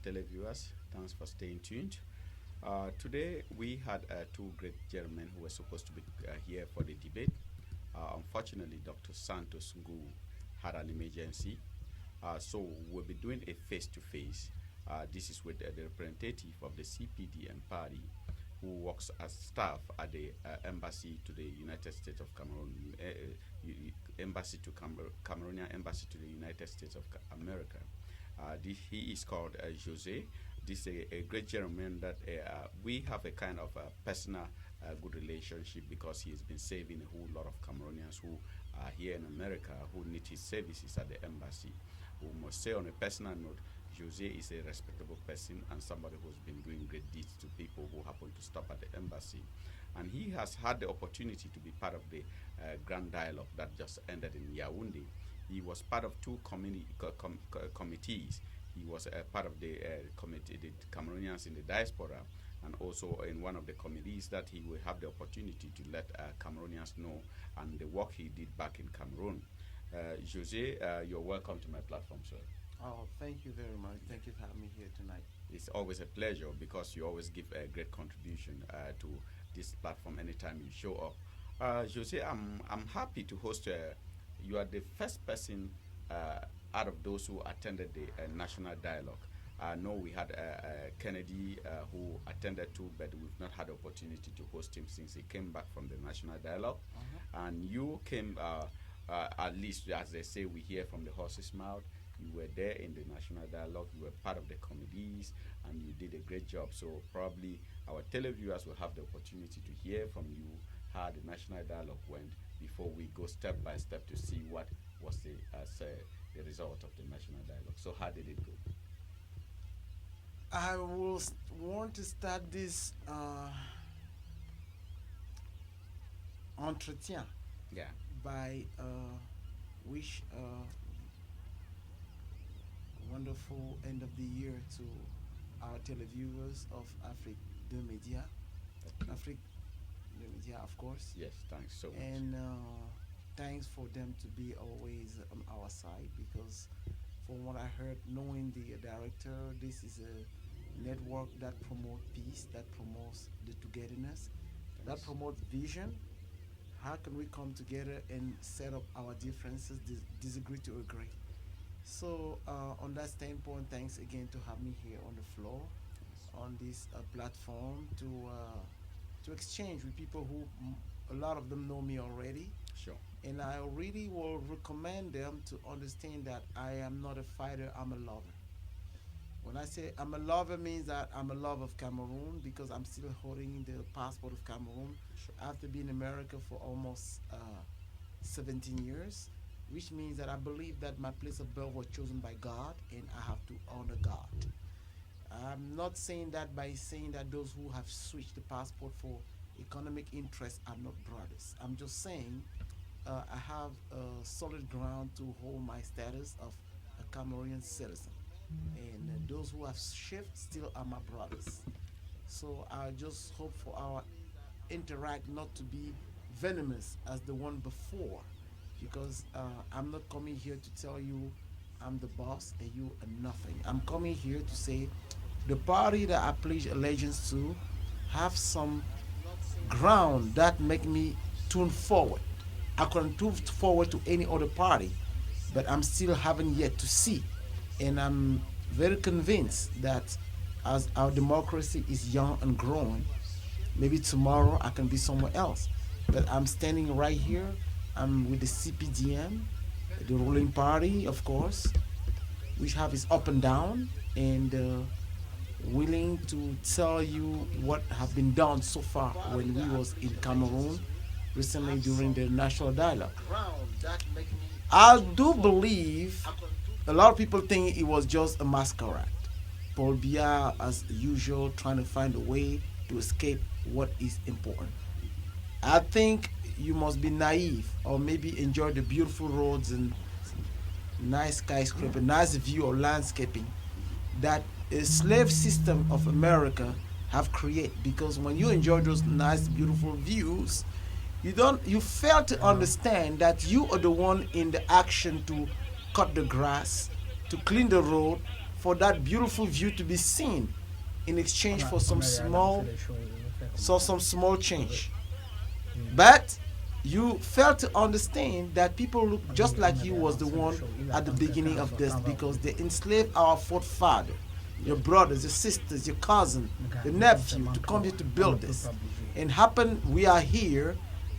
televiewers. Thanks for staying tuned. Today we had two great gentlemen who were supposed to be here for the debate. Unfortunately, Dr. Santos Ngu had an emergency, so we'll be doing a face-to-face. This is with the representative of the CPDM party who works as staff at the embassy to the United States of Cameroon, embassy to Cameroonian embassy to the United States of America. He is called Jose. This is a great gentleman that we have a kind of personal good relationship because he has been saving a whole lot of Cameroonians who are here in America who need his services at the embassy. We must say on a personal note, Jose is a respectable person and somebody who's been doing great deeds to people who happen to stop at the embassy. And he has had the opportunity to be part of the Grand Dialogue that just ended in Yaoundé. He was part of two committees. He was part of the committee, the Cameroonians in the diaspora, and also in one of the committees that he will have the opportunity to let Cameroonians know and the work he did back in Cameroon. Jose, you're welcome to my platform, sir. Oh, thank you very much. Thank you for having me here tonight. It's always a pleasure because you always give a great contribution to this platform anytime you show up. Jose, I'm happy to host. You are the first person out of those who attended the National Dialogue. I know we had Kennedy who attended too, but we've not had the opportunity to host him since he came back from the National Dialogue. And you came, at least as they say, we hear from the horse's mouth. You were there in the National Dialogue, you were part of the committees, and you did a great job. So probably our televiewers will have the opportunity to hear from you how the National Dialogue went before we go step by step to see what was the result of the National Dialogue. So how did it go? I will want to start this entretien Yeah. by wish wonderful end of the year to our televiewers of Afrique de Media. Afrique de Media, of course. Yes, thanks so much. And thanks for them to be always on our side because from what I heard, knowing the director, this is a network that promotes peace, that promotes the togetherness, that promotes vision. How can we come together and set up our differences, disagree to agree? So on that standpoint, thanks again to have me here on the floor, on this platform to exchange with people who a lot of them know me already. Sure. And I really will recommend them to understand that I am not a fighter, I'm a lover. When I say I'm a lover means that I'm a lover of Cameroon because I'm still holding the passport of Cameroon after being in America for almost 17 years, which means that I believe that my place of birth was chosen by God and I have to honor God. I'm not saying that by saying that those who have switched the passport for economic interests are not brothers. I'm just saying I have a solid ground to hold my status of a Cameroonian citizen. And those who have shifted still are my brothers. So I just hope for our interact not to be venomous as the one before because I'm not coming here to tell you I'm the boss and you are nothing. I'm coming here to say the party that I pledge allegiance to have some ground that make me tune forward. I can tune forward to any other party, but I'm still haven't yet to see. And I'm very convinced that as our democracy is young and growing, maybe tomorrow I can be somewhere else. But I'm standing right here. I'm with the CPDM, the ruling party, of course, which have its up and down, and willing to tell you what have been done so far when we was in Cameroon recently during the national dialogue. I do believe a lot of people think it was just a masquerade. Paul Biya, as usual, trying to find a way to escape what is important. I think you must be naive or maybe enjoy the beautiful roads and nice skyscraper, nice view of landscaping that a slave system of America have created. Because when you enjoy those nice, beautiful views, you fail to understand that you are the one in the action to cut the grass, to clean the road, for that beautiful view to be seen in exchange for some small, some small change. But you fail to understand that people look just like you was the one at the beginning of this, because they enslaved our forefather, your brothers, your sisters, your cousin, your nephew, to come here to build this. And happen we are here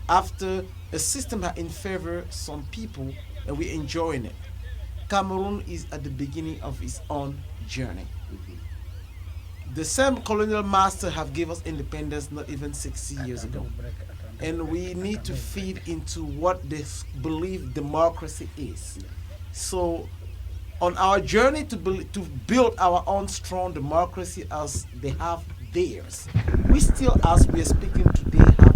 after a system that in favor some people and we're enjoying it. Cameroon is at the beginning of its own journey. The same colonial master have gave us independence not even 60 years ago. And we need to feed into what they believe democracy is. So on our journey to build our own strong democracy as they have theirs, we still, as we are speaking today, have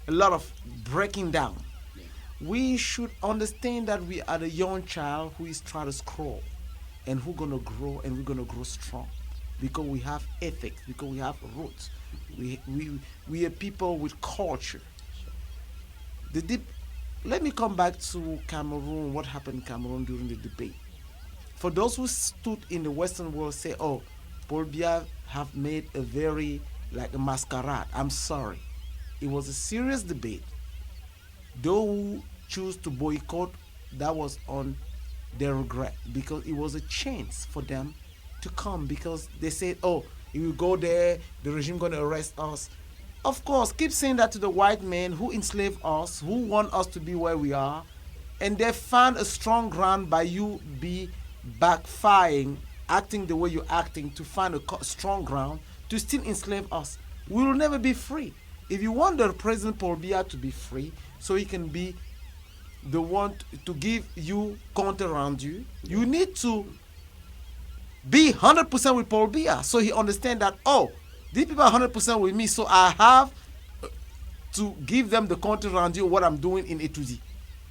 a lot of breaking down. We should understand that we are the young child who is trying to scroll, and who's gonna grow, and we're gonna grow strong because we have ethics, because we have roots. We are people with culture. Let me come back to Cameroon. What happened in Cameroon during the debate? For those who stood in the Western world, say, "Oh, Paul Biya have made a very like a masquerade." I'm sorry, it was a serious debate. Those who choose to boycott, that was on their regret, because it was a chance for them to come, because they said, "Oh, if we go there, the regime gonna arrest us." Of course, keep saying that to the white men who enslave us, who want us to be where we are, and they found a strong ground by you be backfiring, acting the way you're acting, to find a strong ground to still enslave us. We will never be free. If you want the President Paul Biya to be free, so he can be the one to give you counter around you, you need to be 100% with Paul Biya, so he understand that, oh, these people are 100% with me, so I have to give them the counter around you what I'm doing in A to Z.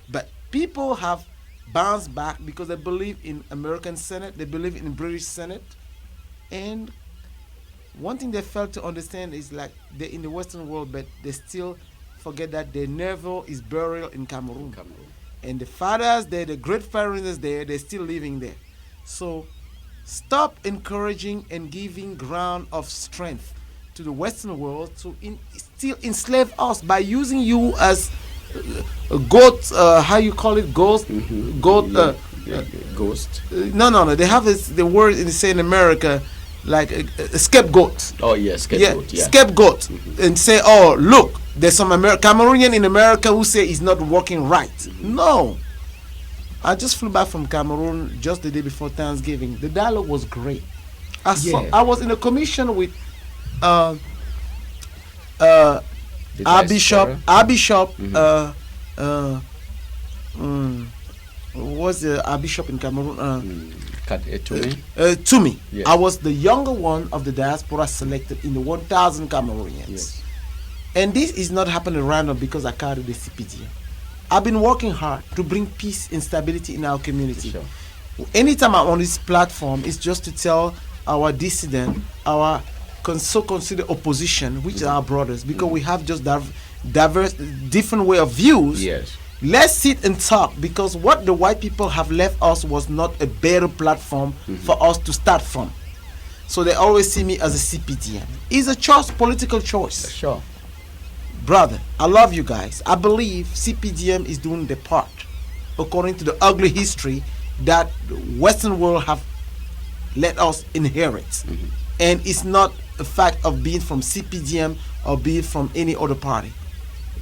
But people have bounced back because they believe in American Senate, they believe in British Senate, and one thing they failed to understand is like they're in the Western world, but they still forget that their navel is buried in Cameroon. And the fathers there, the great foreigners there, they're still living there. So stop encouraging and giving ground of strength to the Western world to still enslave us by using you as a goat. How you call it? Ghost. Goat. Ghost. No. They have the word in say in America, like a scapegoat. Oh yes, scapegoat. Yeah. Scapegoat, and say, "Oh, look, there's some Cameroonian in America who say it's not working right." No. I just flew back from Cameroon just the day before Thanksgiving. The dialogue was great. I was in a commission with our bishop. What's our bishop in Cameroon? Tumi. Yes. I was the younger one of the diaspora selected in the 1,000 Cameroonians. Yes. And this is not happening random because I carry the CPD. I've been working hard to bring peace and stability in our community. Sure. Anytime I'm on this platform, it's just to tell our dissident, our considered opposition, which are our brothers, because we have just diverse, different way of views. Yes. Let's sit and talk, because what the white people have left us was not a better platform for us to start from. So they always see me as a CPDM. It's a choice, political choice. Sure. Brother, I love you guys. I believe CPDM is doing the part according to the ugly history that the Western world have let us inherit. And it's not a fact of being from CPDM or being from any other party.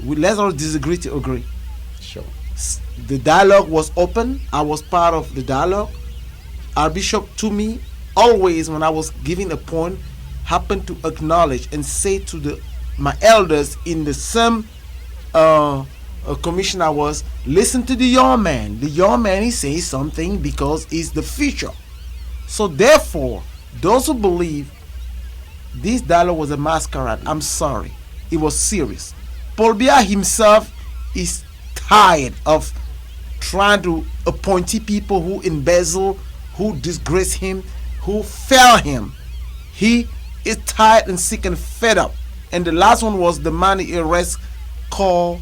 Let's all disagree to agree. Sure. The dialogue was open. I was part of the dialogue. Our bishop to me, always when I was giving a point, happened to acknowledge and say to my elders in the same commission I was, listen to the young man. The young man is saying something because it's the future. So therefore, those who believe this dialogue was a masquerade, I'm sorry. It was serious. Paul Biya himself is tired of trying to appoint people who embezzle, who disgrace him, who fail him. He is tired and sick and fed up. And the last one was the man he arrested, called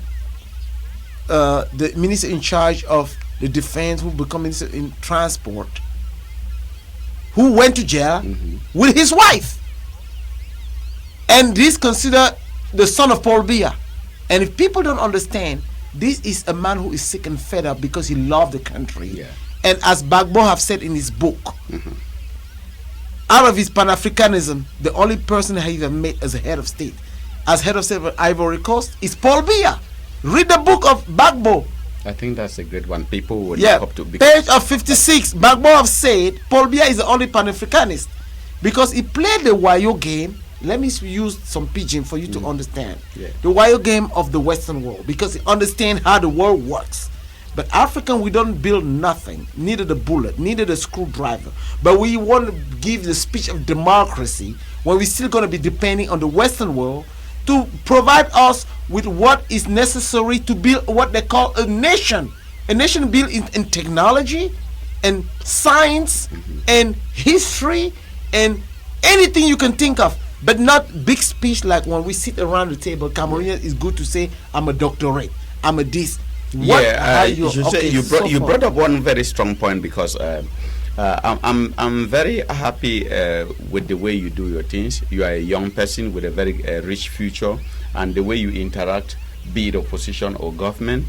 the minister in charge of the defense, who become in transport, who went to jail with his wife. And this considered the son of Paul Biya. And if people don't understand, this is a man who is sick and fed up because he loved the country. Yeah. And as Bagbo have said in his book, out of his Pan-Africanism, the only person he ever met as a head of state, of Ivory Coast, is Paul Biya. Read the book of Bagbo. I think that's a great one. People would Yeah, look up to. page of 56. Bagbo have said Paul Biya is the only Pan-Africanist because he played the Wayo game. Let me use some pidgin for you to understand. Yeah. The Wayo game of the Western world, because he understands how the world works. But African, we don't build nothing, neither the bullet, neither the screwdriver. But we want to give the speech of democracy when we're still going to be depending on the Western world to provide us with what is necessary to build what they call a nation. A nation built in technology and science and history and anything you can think of. But not big speech like when we sit around the table. Cameroonian is good to say, I'm a doctorate, I'm a this. What You brought up one very strong point because I'm very happy with the way you do your things. You are a young person with a very rich future, and the way you interact, be it opposition or government.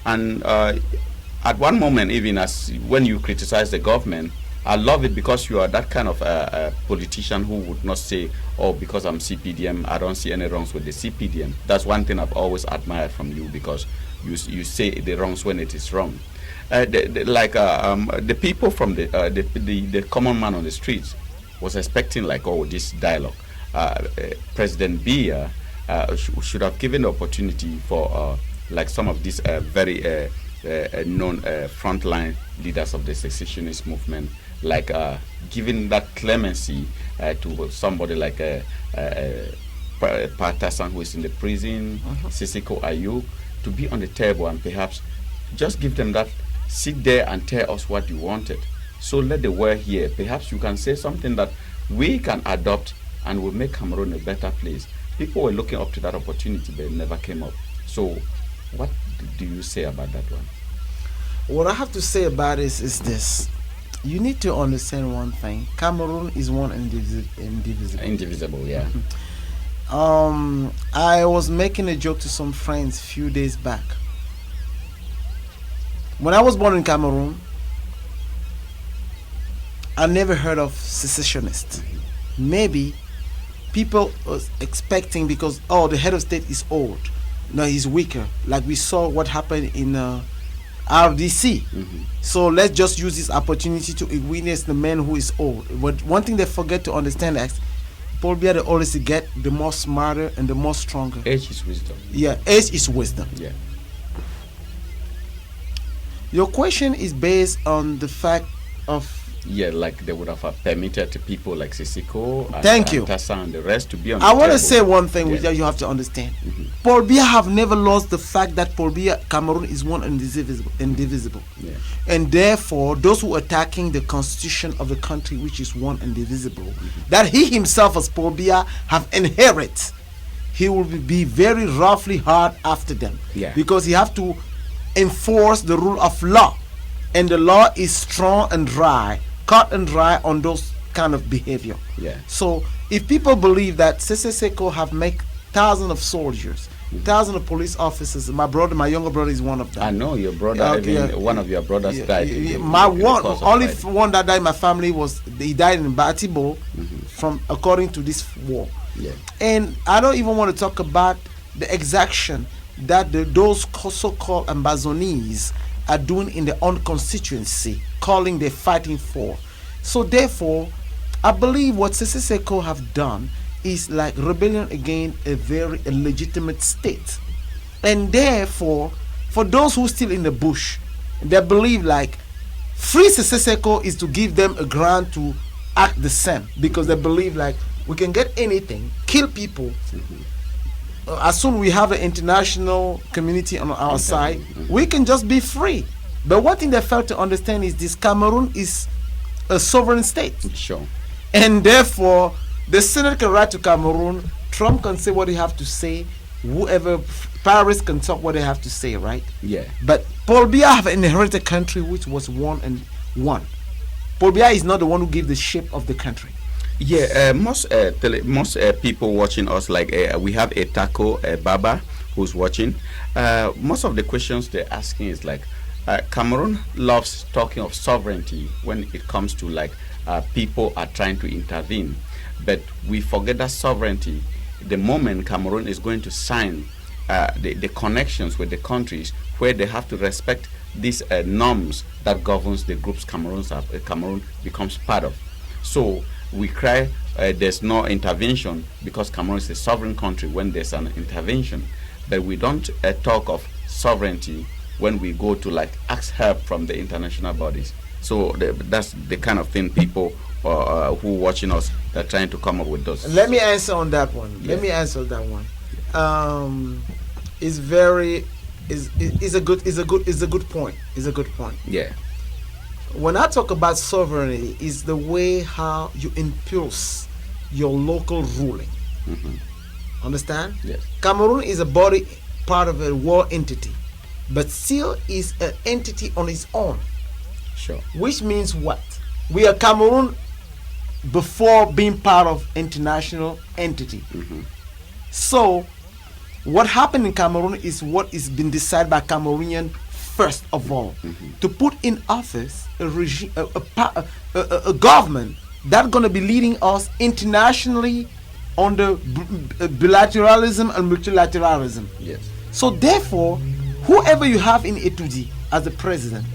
And at one moment, even as when you criticize the government, I love it because you are that kind of politician who would not say, oh, because I'm CPDM, I don't see any wrongs with the CPDM. That's one thing I've always admired from you, because you say the wrongs when it is wrong. The people from the common man on the streets was expecting like, oh, this dialogue. President Biya should have given the opportunity for like some of these very known frontline leaders of the secessionist movement, like giving that clemency to somebody like Patasan, who is in the prison, Sisiko Ayuk, to be on the table and perhaps just give them that, sit there and tell us what you wanted. So let the world hear. Perhaps you can say something that we can adopt and will make Cameroon a better place. People were looking up to that opportunity, but it never came up. So what do you say about that one? What I have to say about this is this. You need to understand one thing. Cameroon is one and indivisible. Indivisible, yeah. I was making a joke to some friends a few days back. When I was born in Cameroon, I never heard of secessionists. Maybe people was expecting because, oh, the head of state is old. No, he's weaker. Like we saw what happened in RDC. So let's just use this opportunity to witness the man who is old. But one thing they forget to understand is Paul Biya, they always get the more smarter and the more stronger. Age is wisdom. Yeah, age is wisdom. Yeah. Your question is based on the fact of... Yeah, like they would have permitted people like Sisiko and Tassa and the rest to be on the I want to table. say one thing which you have to understand. Paul Biya have never lost the fact that Paul Biya, Cameroon is one and indivisible. Yeah. And therefore, those who are attacking the constitution of the country, which is one and divisible, that he himself as Paul Biya have inherited, he will be very roughly hard after them. Yeah. Because he have to enforce the rule of law. And the law is strong and dry, cut and dry on those kind of behavior. Yeah. So if people believe that Seseseko have made thousands of soldiers, thousands of police officers, my younger brother is one of them. I know your brother, one of your brothers died. My one that died in my family he died in Batibo from according to this war. Yeah. And I don't even want to talk about the exaction that those so-called Ambazonis are doing in their own constituency, calling they're fighting for. So therefore, I believe what Seseseko have done is like rebellion against a very illegitimate state. And therefore, for those who still in the bush, they believe like free Seseseko is to give them a grant to act the same, because they believe like we can get anything, kill people. As soon we have the international community on our side, we can just be free. But one thing they fail to understand is this: Cameroon is a sovereign state. Sure. And therefore, the Senate can write to Cameroon, Trump can say what he have to say, whoever Paris can talk what they have to say, right? Yeah. But Paul Biya have inherited a country which was one and one. Paul Biya is not the one who gave the shape of the country. Yeah, most people watching us, like we have a Taco Baba who's watching. Most of the questions they're asking is like, Cameroon loves talking of sovereignty when it comes to like people are trying to intervene, but we forget that sovereignty. The moment Cameroon is going to sign the connections with the countries where they have to respect these norms that governs the groups Cameroon becomes part of. So we cry there's no intervention because Cameroon is a sovereign country when there's an intervention, but we don't talk of sovereignty when we go to like ask help from the international bodies. So that's the kind of thing people who watching us are trying to come up with those. Let me answer on that one. Yeah. Let me answer that one. It's very is a good point. It's a good point. Yeah. When I talk about sovereignty, is the way how you impulse your local ruling. Mm-hmm. Understand? Yes. Cameroon is a body part of a world entity, but still is an entity on its own. Sure. Which means what? We are Cameroon before being part of international entity. Mm-hmm. So what happened in Cameroon is what is been decided by Cameroonian first of all, to put in office a regime, a government that's going to be leading us internationally under bilateralism and multilateralism. Yes. So therefore, whoever you have in Etudi as the president,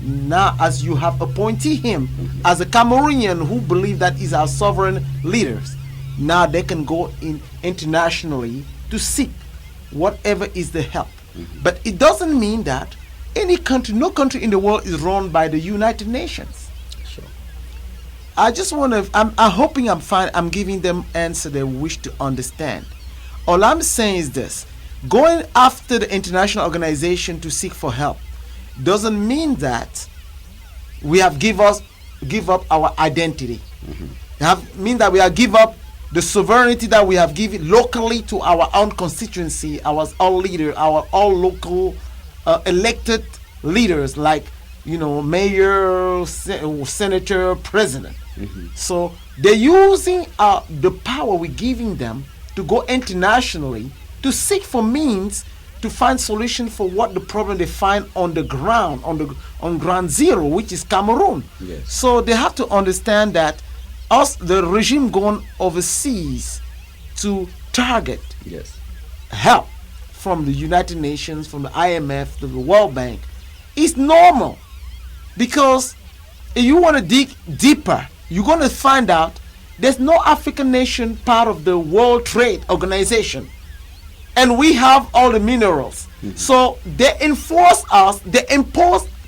now as you have appointed him as a Cameroonian who believe that is our sovereign leaders, now they can go in internationally to seek whatever is the help. But it doesn't mean that any country, no country in the world is run by the United Nations. Sure. I just want to, I'm hoping I'm giving them answer they wish to understand. All I'm saying is this: going after the international organization to seek for help doesn't mean that we have give up our identity. Mean that we have give up the sovereignty that we have given locally to our own constituency, our own leader, our all local elected leaders, like mayor, senator, president. So they're using the power we're giving them to go internationally to seek for means to find solution for what the problem they find on the ground, on ground zero, which is Cameroon. Yes. So they have to understand that the regime going overseas to target Yes. help from the United Nations, from the IMF, to the World Bank, is normal. Because if you want to dig deeper, you're going to find out there's no African nation part of the World Trade Organization. And we have all the minerals. So they impose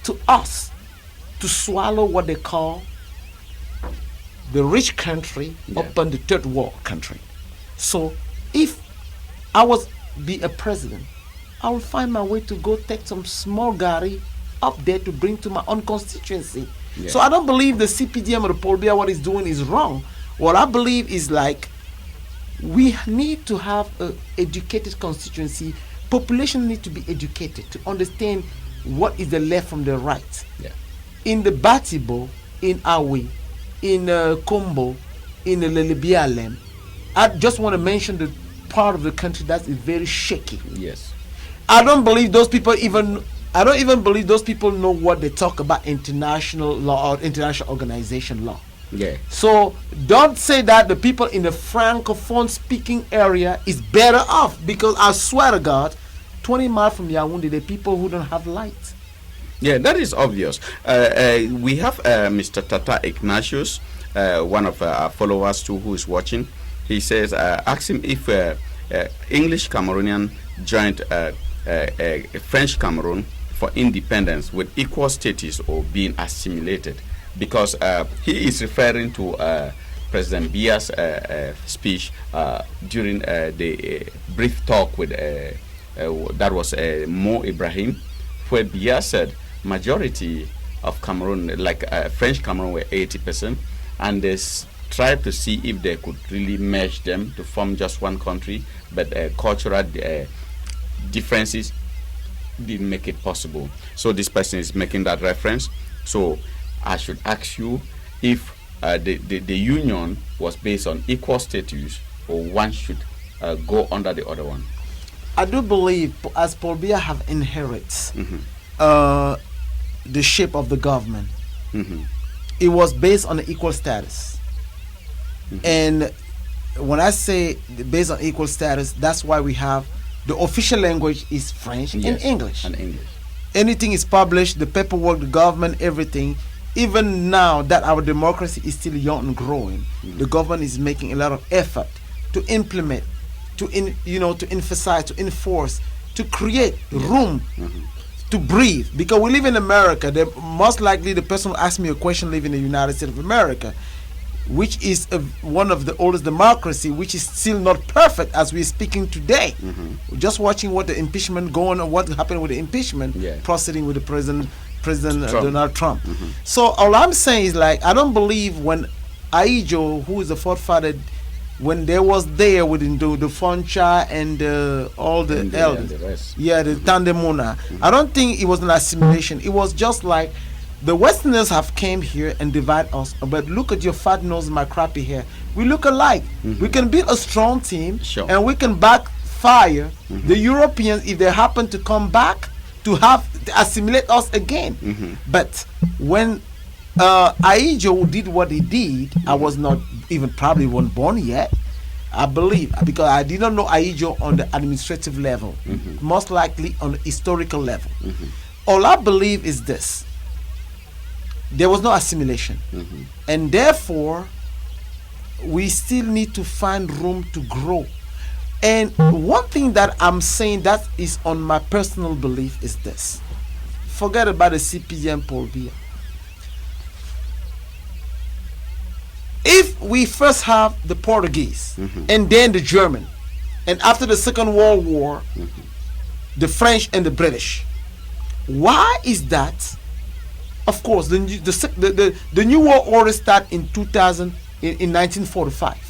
to us to swallow what they call the rich country upon the third world country. So if I was be a president, I will find my way to go take some small gari up there to bring to my own constituency. Yeah. So I don't believe the CPDM or the Paul Biya what is doing is wrong. What I believe is like we need to have an educated constituency. Population need to be educated to understand what is the left from the right. Yeah. In the Batibo, in Awi, in Kombo, in Lelebialem, I just want to mention the part of the country that is very shaky. Yes. I don't believe those people I don't even believe those people know what they talk about international law or international organization law. Yeah. So don't say that the people in the francophone speaking area is better off, because I swear to God, 20 miles from Yaoundé, the people who don't have light. Yeah, that is obvious. We have Mr. Tata Ignatius, one of our followers too, who is watching. He says, ask him if English Cameroonian joined French Cameroon for independence with equal status or being assimilated, because he is referring to President Biya's speech during the brief talk with that was Mo Ibrahim, where Biya said majority of Cameroon, like French Cameroon, were 80%, and they tried to see if they could really merge them to form just one country, but cultural differences didn't make it possible. So this person is making that reference. So I should ask you if the union was based on equal status, or one should go under the other one. I do believe, as Paul Biya have inherited the shape of the government, it was based on equal status. And when I say based on equal status, that's why we have the official language is French and English. And English. Anything is published, the paperwork, the government, everything. Even now that our democracy is still young and growing, the government is making a lot of effort to implement, to emphasize, to enforce, to create room to breathe. Because we live in America. Most likely the person who asked me a question live in the United States of America, which is one of the oldest democracy, which is still not perfect as we're speaking today. Just watching what the impeachment going on, what happened with the impeachment proceeding with the President Donald Trump. So all I'm saying is, like, I don't believe when Aijo, who is the forefather, when they was there with the Foncha and all the elders, the Tandemuna, I don't think it was an assimilation. It was just like the Westerners have came here and divide us. But look at your fat nose and my crappy hair. We look alike. We can build a strong team, and we can backfire the Europeans if they happen to come back to assimilate us again. But when Aijo did what he did, I was not even probably wasn't born yet, I believe, because I did not know Aijo on the administrative level, most likely on the historical level. All I believe is this: there was no assimilation, and therefore we still need to find room to grow. And one thing that I'm saying that is on my personal belief is this: forget about the CPM, Paul Biya. If we first have the Portuguese and then the German, and after the Second World War, the French and the British, why is that? Of course, the New World Order started in 1945.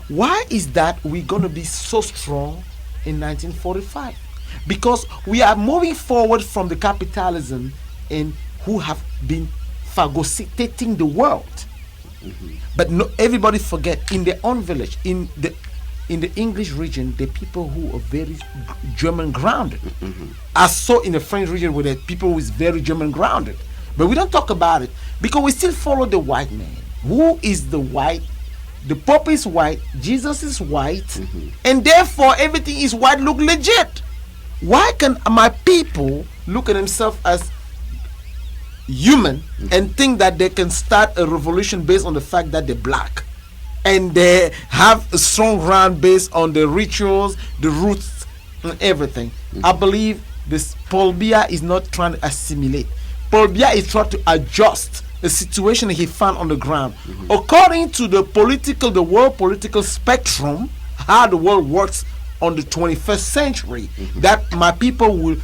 Why is that we're going to be so strong in 1945? Because we are moving forward from the capitalism and who have been phagocytating the world. But no, everybody forget, in their own village, in the English region, the people who are very German grounded. I saw in the French region where the people who is very German grounded. But we don't talk about it because we still follow the white man. Who is the white? The Pope is white, Jesus is white, and therefore everything is white, look legit. Why can my people look at themselves as human and think that they can start a revolution based on the fact that they're black, and they have a strong ground based on the rituals, the roots, and everything? I believe this Paul Biya is not trying to assimilate. Paul Biya is trying to adjust the situation he found on the ground according to the world political spectrum, how the world works on the 21st century, that my people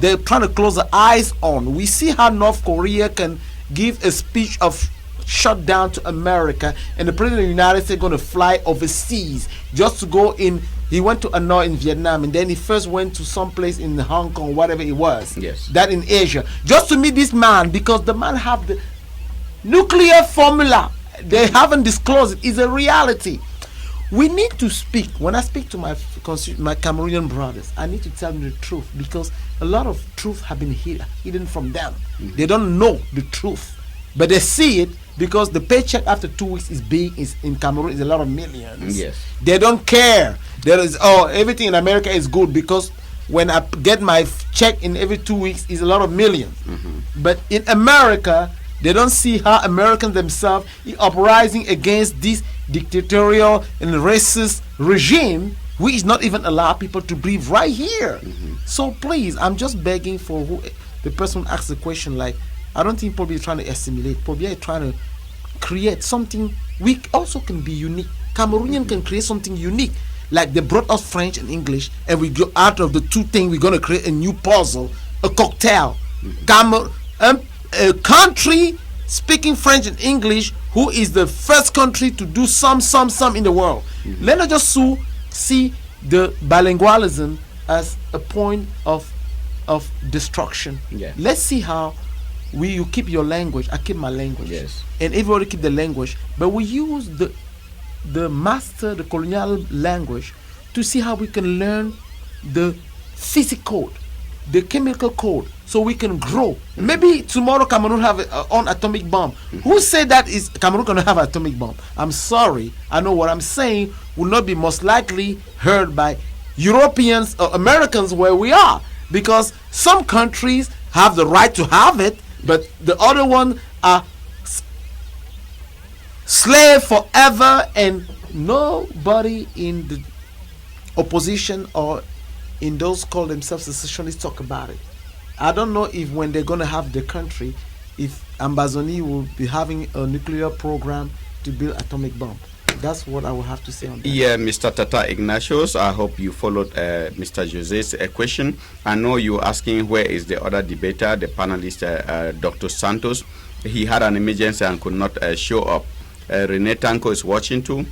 they're trying to close their eyes on. We see how North Korea can give a speech of shutdown to America, and the president of the United States going to fly overseas just to go in. He went to Hanoi in Vietnam, and then he first went to some place in Hong Kong, whatever it was, that in Asia, just to meet this man, because the man have the nuclear formula. They haven't disclosed it. It's a reality. We need to speak. When I speak to my Cameroonian brothers, I need to tell them the truth, because a lot of truth have been hidden from them. They don't know the truth, but they see it because the paycheck after 2 weeks is big. Is in Cameroon is a lot of millions. They don't care. There is everything in America is good, because when I get my check in every 2 weeks is a lot of millions. But in America, they don't see how Americans themselves are uprising against this dictatorial and racist regime, which is not even allow people to breathe right here. So please, I'm just begging for the person who asked the question. Like, I don't think Paul Biya is trying to assimilate. Paul Biya is trying to create something we also can be unique. Cameroonian can create something unique. Like they brought us French and English, and we go out of the two things, we're gonna create a new puzzle, a cocktail. A country speaking French and English, who is the first country to do some in the world. Let us just see the bilingualism as a point of destruction. Yeah. Let's see how you keep your language, I keep my language. Yes. And everybody keep the language, but we use the colonial language to see how we can learn the physics code, the chemical code, so we can grow. Maybe tomorrow Cameroon have on atomic bomb. Who said that is Cameroon gonna have atomic bomb? I'm sorry, I know what I'm saying will not be most likely heard by Europeans or Americans where we are, because some countries have the right to have it, but the other one are slave forever, and nobody in the opposition or in those call themselves secessionists talk about it. I don't know if when they're gonna have the country, if Ambazoni will be having a nuclear program to build atomic bomb. That's what I will have to say on that. Yeah, Mr. Tata Ignatius, I hope you followed Mr. Jose's question. I know you're asking where is the other debater, the panelist, Dr. Santos. He had an emergency and could not show up. Rene Tanko is watching too.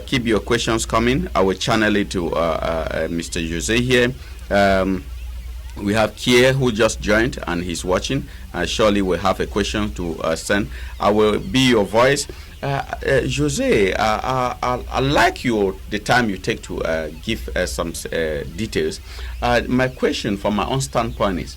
Keep your questions coming. I will channel it to Mr. Jose here. We have Kier who just joined and he's watching. Surely we'll have a question to send. I will be your voice. Jose, I like the time you take to give some details. My question from my own standpoint is,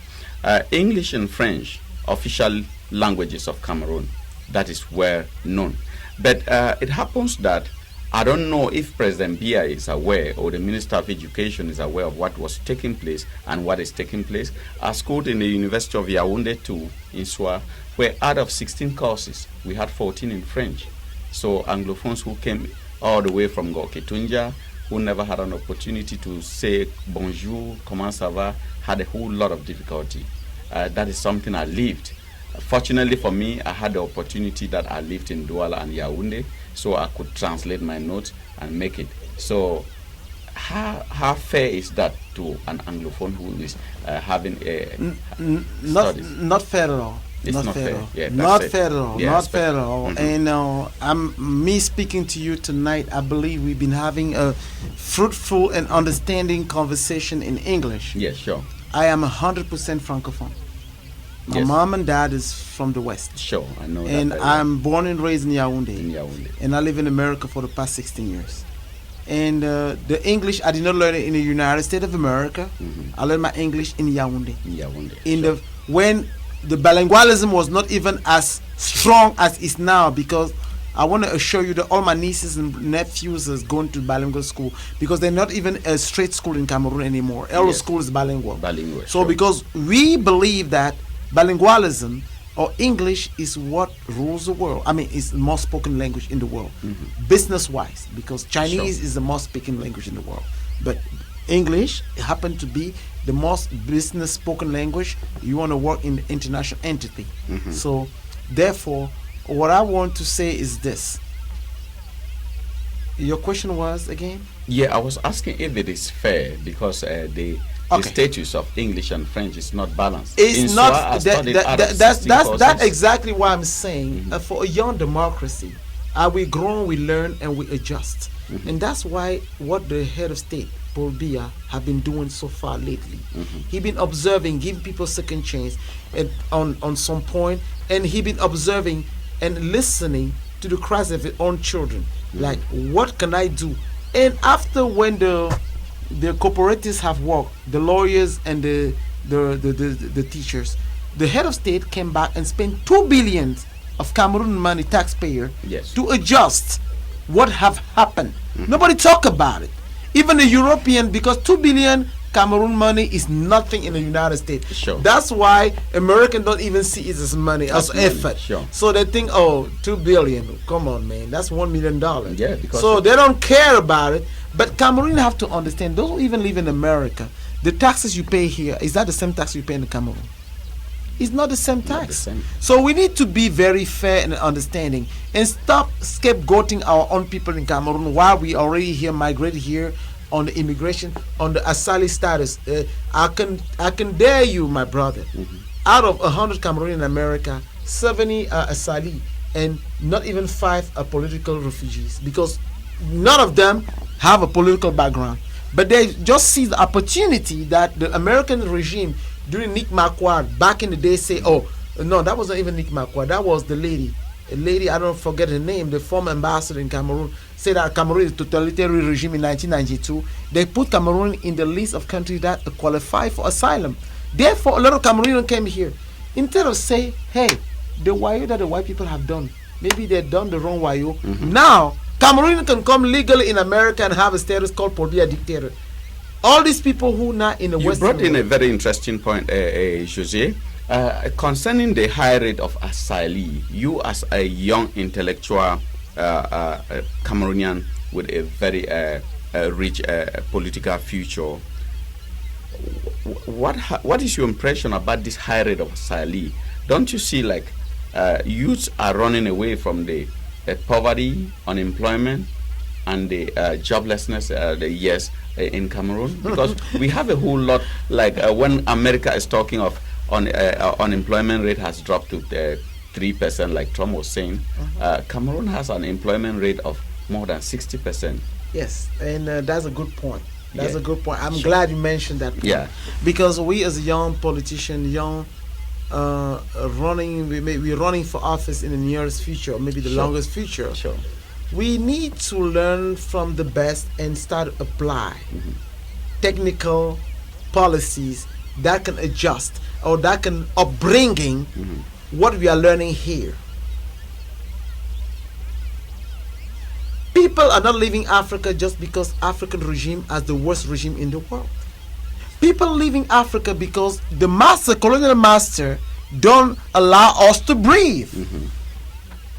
English and French, official languages of Cameroon, that is well known. But it happens that I don't know if President Biya is aware or the Minister of Education is aware of what was taking place and what is taking place. I schooled in the University of Yaoundé too, in Soa, where out of 16 courses, we had 14 in French. So Anglophones who came all the way from Goketunja, who never had an opportunity to say bonjour, comment ça va, had a whole lot of difficulty. That is something I lived. Fortunately for me, I had the opportunity that I lived in Douala and Yaoundé, so I could translate my notes and make it. So how fair is that to an Anglophone who is having a not fair at all. It's not fair. Yeah, not fair at all. Yeah, not fair at all. And I'm me speaking to you tonight. I believe we've been having a fruitful and understanding conversation in English. Yeah, sure. I am 100% francophone. My mom and dad is from the West. Sure, I know and that. And I'm born and raised in Yaoundé. In Yaoundé. And I live in America for the past 16 years. And the English, I did not learn it in the United States of America. I learned my English in Yaoundé. In Yaoundé. In sure. When the bilingualism was not even as strong as it's now, because I want to assure you that all my nieces and nephews is going to bilingual school, because they're not even a straight school in Cameroon anymore. Every school is bilingual. Bilingual. So because we believe that bilingualism or English is what rules the world. I mean, it's the most spoken language in the world, business-wise, because Chinese is the most spoken language in the world. But English happened to be the most business spoken language. You want to work in the international entity. So, therefore, what I want to say is this. Your question was again? Yeah, I was asking if it is fair, because the status of English and French is not balanced. It's not. That's exactly why I'm saying for a young democracy, we grow, we learn, and we adjust. And that's why what the head of state, Paul Biya, have been doing so far lately. He been observing, giving people second chance, and on some point, and he been observing and listening to the cries of his own children. Like, what can I do? And after when the cooperatives have worked, the lawyers and the teachers, the head of state came back and spent 2 billion of Cameroon money, taxpayer, to adjust what have happened. Nobody talk about it. Even the European, because 2 billion Cameroon money is nothing in the United States. Sure. That's why Americans don't even see it as money, as effort. Sure. So they think, oh, 2 billion, come on, man, that's $1 million. Yeah, because so they don't care about it. But Cameroon have to understand, those who even live in America, the taxes you pay here, is that the same tax you pay in Cameroon? It's not the same tax. So we need to be very fair and understanding and stop scapegoating our own people in Cameroon while we already here migrate here on the immigration, on the asylum status. I can dare you, my brother, out of 100 Cameroonians in America, 70 are asylum, and not even 5 are political refugees, because none of them have a political background. But they just see the opportunity that the American regime during Nick Marquardt back in the day say, oh, no, that wasn't even Nick Marquardt. That was the lady. A lady, I don't forget her name, the former ambassador in Cameroon, said that Cameroon is a totalitarian regime in 1992. They put Cameroon in the list of countries that qualify for asylum. Therefore, a lot of Cameroonians came here. Instead of say, hey, the wayo that the white people have done, maybe they've done the wrong wayo. Now, Cameroon can come legally in America and have a status called for be a dictator. All these people who now in the West. You brought in a very interesting point, Jose, concerning the high rate of asylee. You, as a young intellectual Cameroonian with a very rich political future, what is your impression about this high rate of asylee? Don't you see like youths are running away from the poverty, unemployment, and the joblessness in Cameroon? Because we have a whole lot, like when America is talking of unemployment rate has dropped to 3%, like Trump was saying, Cameroon has an employment rate of more than 60%. Yes, and that's a good point. That's a good point. I'm glad you mentioned that point. Yeah. Because we as a young politician, we're running for office in the nearest future, maybe the longest future. Sure. We need to learn from the best and start to apply technical policies that can adjust or that can upbringing what we are learning here. People are not leaving Africa just because African regime is the worst regime in the world. People leaving Africa because the colonial master don't allow us to breathe.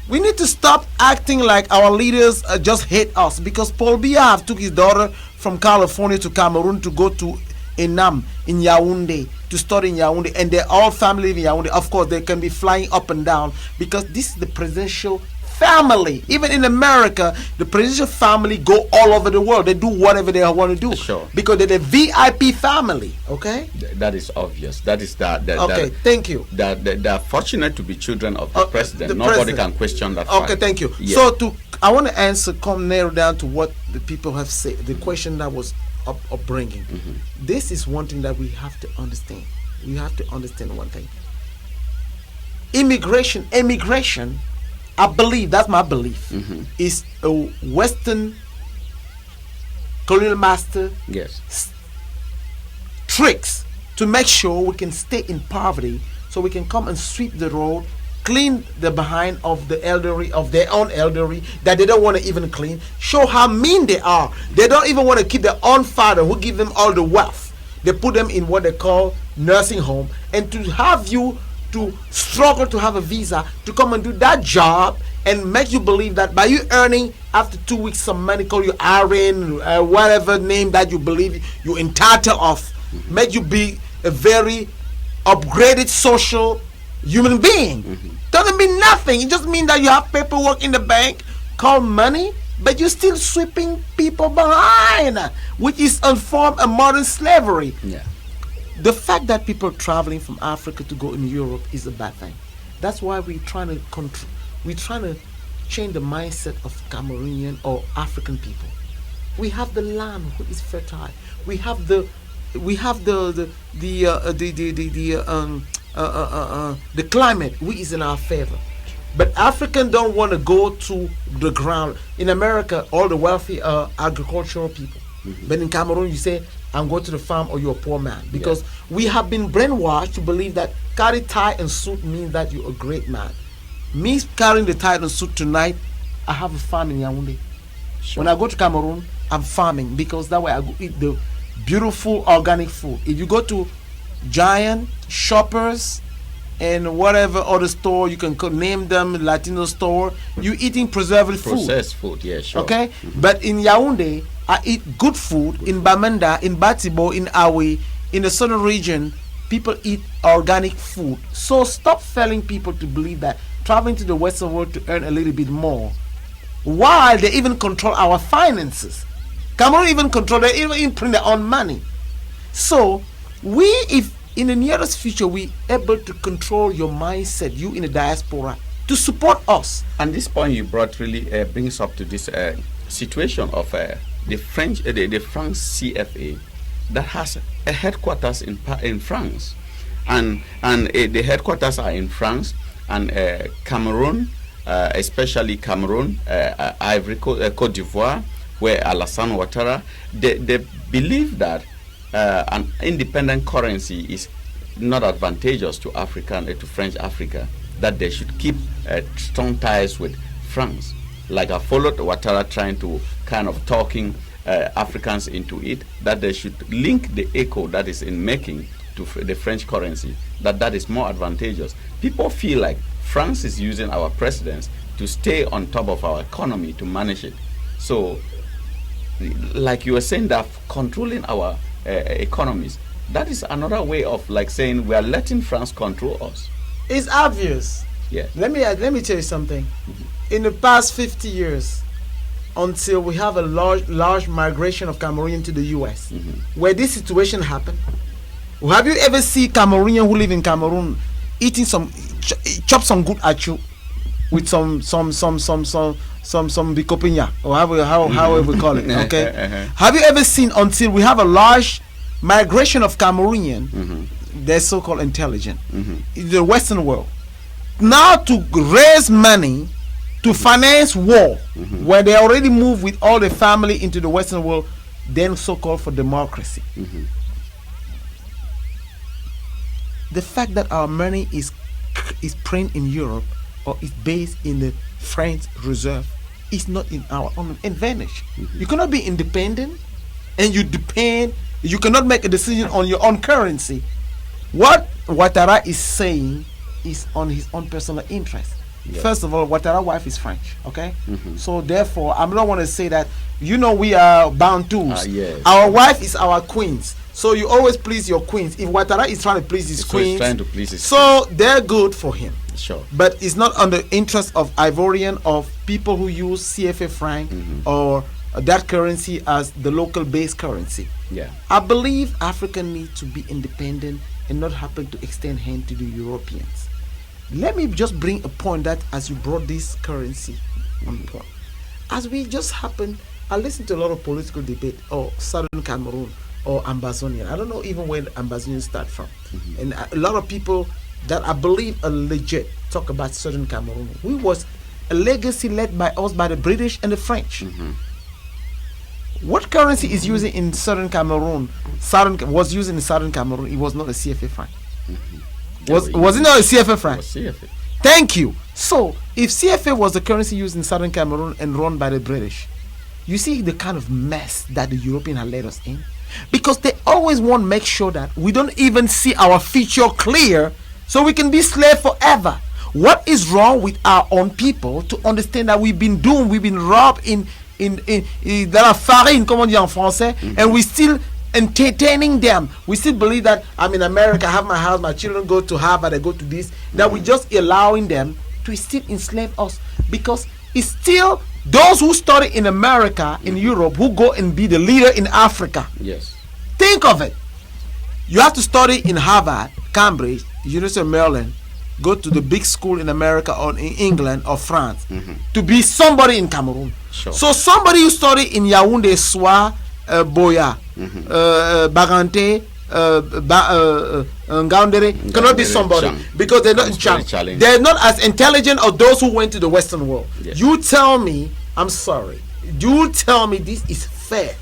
We need to stop acting like our leaders just hate us, because Paul Biya took his daughter from California to Cameroon to go to Enam in Yaoundé to study in Yaoundé, and they're all family in Yaoundé. Of course, they can be flying up and down because this is the presidential family. Even in America, the presidential family go all over the world. They do whatever they want to do. Sure. Because they're the VIP family. Okay. That is obvious. That is that. Okay. Thank you. They are fortunate to be children of the president. The Nobody president can question that. Okay. Fact. Thank you. Yeah. So I want to answer. Come narrow down to what the people have said. The question that was upbringing. This is one thing that we have to understand. We have to understand one thing. Immigration. I believe, that's my belief, is a Western colonial master tricks to make sure we can stay in poverty, so we can come and sweep the road, clean the behind of the elderly, of their own elderly, that they don't want to even clean, show how mean they are. They don't even want to keep their own father who give them all the wealth. They put them in what they call nursing home, and to have you to struggle to have a visa to come and do that job and make you believe that by you earning after 2 weeks some money, call you RN, whatever name that you believe you're entitled of, make you be a very upgraded social human being. Doesn't mean nothing. It just means that you have paperwork in the bank called money, but you're still sweeping people behind, which is a form of modern slavery. Yeah. The fact that people are traveling from Africa to go in Europe is a bad thing. That's why we're trying to change the mindset of Cameroonian or African people. We have the land which is fertile. We have the climate which is in our favor. But Africans don't want to go to the ground. In America, all the wealthy are agricultural people. But in Cameroon, you say, I'm going to the farm or you're a poor man. Because we have been brainwashed to believe that carry tie and suit means that you're a great man. Me carrying the tie and suit tonight, I have a farm in Yaoundé. Sure. When I go to Cameroon, I'm farming, because that way I go eat the beautiful organic food. If you go to Giant, Shoppers, and whatever other store, you can name them, Latino store, you eating preserved food. Processed food, yeah, sure. Okay? But in Yaoundé, I eat good food. In Bamenda, in Batibo, in Awe, in the southern region, people eat organic food. So stop telling people to believe that traveling to the Western world to earn a little bit more, while they even control our finances. Cameroon even control, they even print their own money. So if in the nearest future we able to control your mindset, you in the diaspora, to support us. And this point you brought really brings up to this situation of the France CFA that has a headquarters in France, and the headquarters are in France and Cameroon, especially Cameroon, Ivory Coast, Cote d'Ivoire, where Alassane Ouattara, they believe that an independent currency is not advantageous to to French Africa, that they should keep strong ties with France. Like I followed Ouattara trying to kind of talking Africans into it, that they should link the echo that is in making to the French currency, that is more advantageous. People feel like France is using our presidents to stay on top of our economy, to manage it. So, like you were saying, that controlling our economies, that is another way of like saying we are letting France control us. It's obvious. Yeah. Let me tell you something. In the past 50 years, until we have a large migration of Cameroonians to the U.S., where this situation happened, have you ever seen Cameroonians who live in Cameroon eating chop some good achu with some bikopinya, or however we call it? Okay. Have you ever seen, until we have a large migration of Cameroonian, they're so-called intelligent, in the Western world, now to raise money to finance war, where they already moved with all the family into the Western world, then so-called for democracy. The fact that our money is printed in Europe or is based in the French reserve is not in our own advantage. You cannot be independent and you cannot make a decision on your own currency. What Ouattara is saying is on his own personal interest. Yes. First of all, Ouattara's wife is French, okay? So therefore, I don't want to say that, we are bound tools. Yes. Our wife is our queens. So you always please your queens. If Ouattara is trying to please his queens, he's trying to please his so they're good for him. Sure. But it's not on the interest of Ivorian, of people who use CFA franc or that currency as the local base currency. Yeah. I believe Africa needs to be independent and not happen to extend hand to the Europeans. Let me just bring a point that, as you brought this currency on point, as we just happen, I listen to a lot of political debate or Southern Cameroon or Ambazonian. I don't know even where the Ambazonians start from. And a lot of people that I believe are legit talk about Southern Cameroon. We was a legacy led by us by the British and the French. What currency is using in Southern Cameroon? Was using in Southern Cameroon. It was not a CFA franc. Was it not a CFA franc? CFA. Thank you. So, if CFA was the currency used in Southern Cameroon and run by the British, you see the kind of mess that the Europeans have led us in? Because they always want to make sure that we don't even see our future clear so we can be slaves forever. What is wrong with our own people to understand that we've been doomed, we've been robbed in dans la farine, comme on dit en français, and we still entertaining them. We still believe that I'm in America, I have my house, my children go to Harvard, I go to this, that we just allowing them to still enslave us, because it's still those who study in America, in Europe, who go and be the leader in Africa. Yes. Think of it. You have to study in Harvard, Cambridge, University of Maryland, go to the big school in America or in England or France to be somebody in Cameroon. Sure. So somebody who study in Yaoundé, Soa, Boya, Bagante, Ngaoundere cannot be somebody because they're not in Chang. They're not as intelligent as those who went to the Western world. Yes. You tell me, I'm sorry, you tell me this is fair.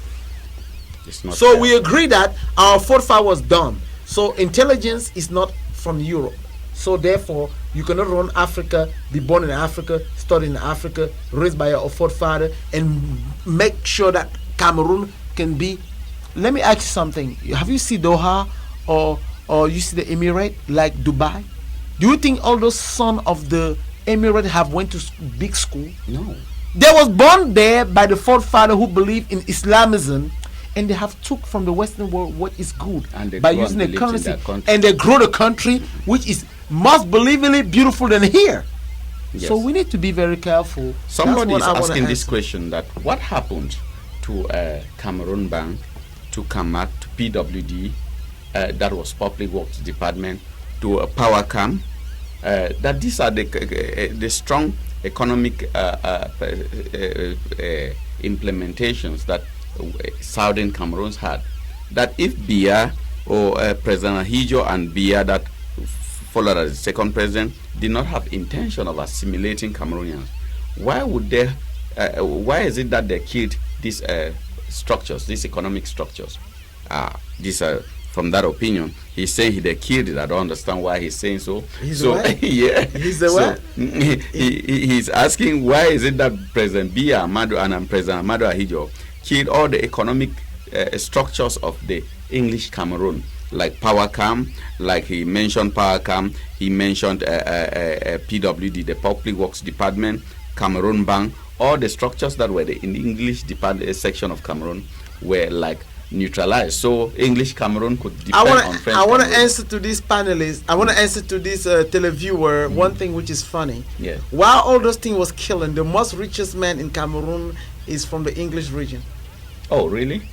It's not so fair. We agree that our forefather was dumb. So intelligence is not from Europe. So therefore, you cannot run Africa, be born in Africa, study in Africa, raised by your forefather, and make sure that Cameroon can be. Let me ask you something. Have you seen Doha or you see the Emirate like Dubai? Do you think all those sons of the Emirate have went to big school? No. They was born there by the forefather who believed in Islamism, and they have took from the Western world what is good by using the currency, and they grow the country, which is most believably beautiful than here. Yes. So we need to be very careful. Somebody is asking this question: that what happened to Cameroon Bank, to CAMAC, to PWD, that was Public Works Department, to PowerCam, that these are the strong economic implementations that southern Cameroons had. That if Biya or President Hijo and Biya, that followed as the second president, did not have intention of assimilating Cameroonians, why would they? Why is it that they killed these structures, these economic structures? These are from that opinion. He's saying they killed it. I don't understand why he's saying so. Yeah. He's the what? He's asking why is it that President Biya Ahmadu and President Ahmadu Ahijo killed all the economic structures of the English Cameroon, like PowerCam, like he mentioned PowerCam, he mentioned PWD, the Public Works Department, Cameroon Bank, all the structures that were in the English section of Cameroon were like neutralized. So English Cameroon could depend on French. I want to answer to these panelists. I want to answer to this televiewer one thing which is funny. Yeah. While all those things was killing, the most richest man in Cameroon is from the English region. Oh, really?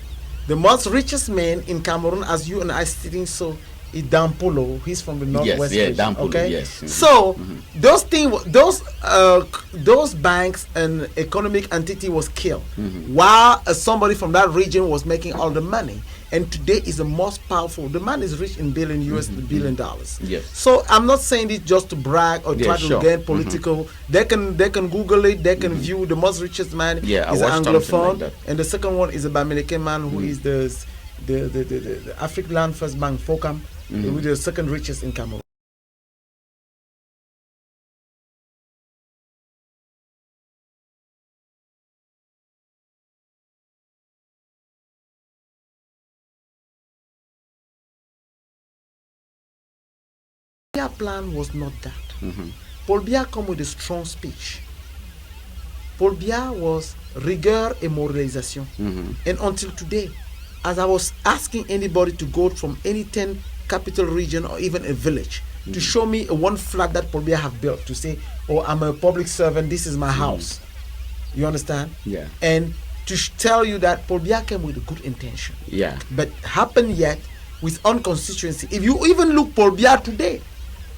The most richest man in Cameroon, as you and I sitting, so is Dampolo. He's from the northwest region. Dampolo, okay. Yes. So those things, those banks and economic entity was killed, while somebody from that region was making all the money. And today is the most powerful. The man is rich in billion dollars. Yes. So I'm not saying this just to brag or try to gain political. They can Google it. They can view the most richest man is an Anglophone, like, and the second one is a Bamileke man who is the African Land First Bank Focam, who is the second richest in Cameroon. Paul Biya plan was not that. Paul Biya come with a strong speech. Paul Biya was rigueur et moralisation. And until today, as I was asking anybody to go from any 10 capital region or even a village to show me one flat that Paul Biya have built, to say, oh, I'm a public servant, this is my house. You understand? Yeah. And to tell you that Paul Biya came with a good intention. Yeah. But happened yet with unconstituency. If you even look Paul Biya today,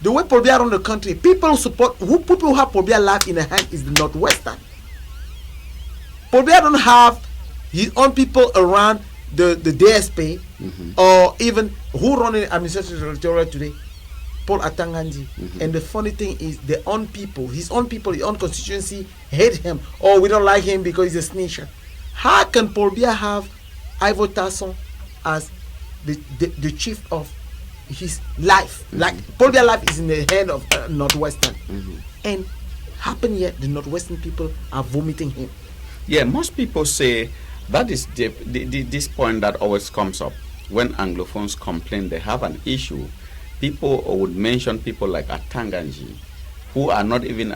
the way Paul Biya run the country, people who have Paul Biya life in a hand is the Northwestern. Paul Biya don't have his own people around the DSP or even who run the administrative territorial today, Paul Atanganji. And the funny thing is his own people, his own constituency hate him, or we don't like him because he's a snitcher. How can Paul Biya have Ivo Tasson as the chief of his life? Like Paul Biya life is in the hand of Northwestern, and happen yet the Northwestern people are vomiting him. Yeah, most people say that is this point that always comes up when Anglophones complain they have an issue. People would mention people like Atanganji, who are not even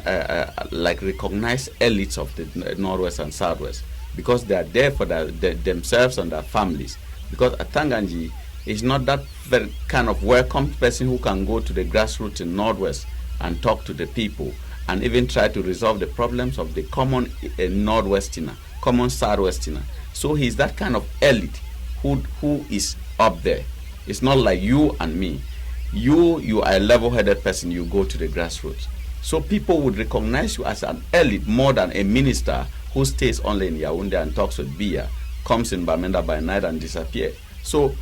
like recognized elites of the Northwest and Southwest, because they are there for themselves and their families. Because Atanganji is not that very kind of welcome person who can go to the grassroots in Northwest and talk to the people and even try to resolve the problems of the common Northwesterner, common Southwesterner. So he's that kind of elite who is up there. It's not like you and me. You are a level-headed person, you go to the grassroots. So people would recognize you as an elite more than a minister who stays only in Yaoundé and talks with Biya, comes in Bamenda by night and disappear. So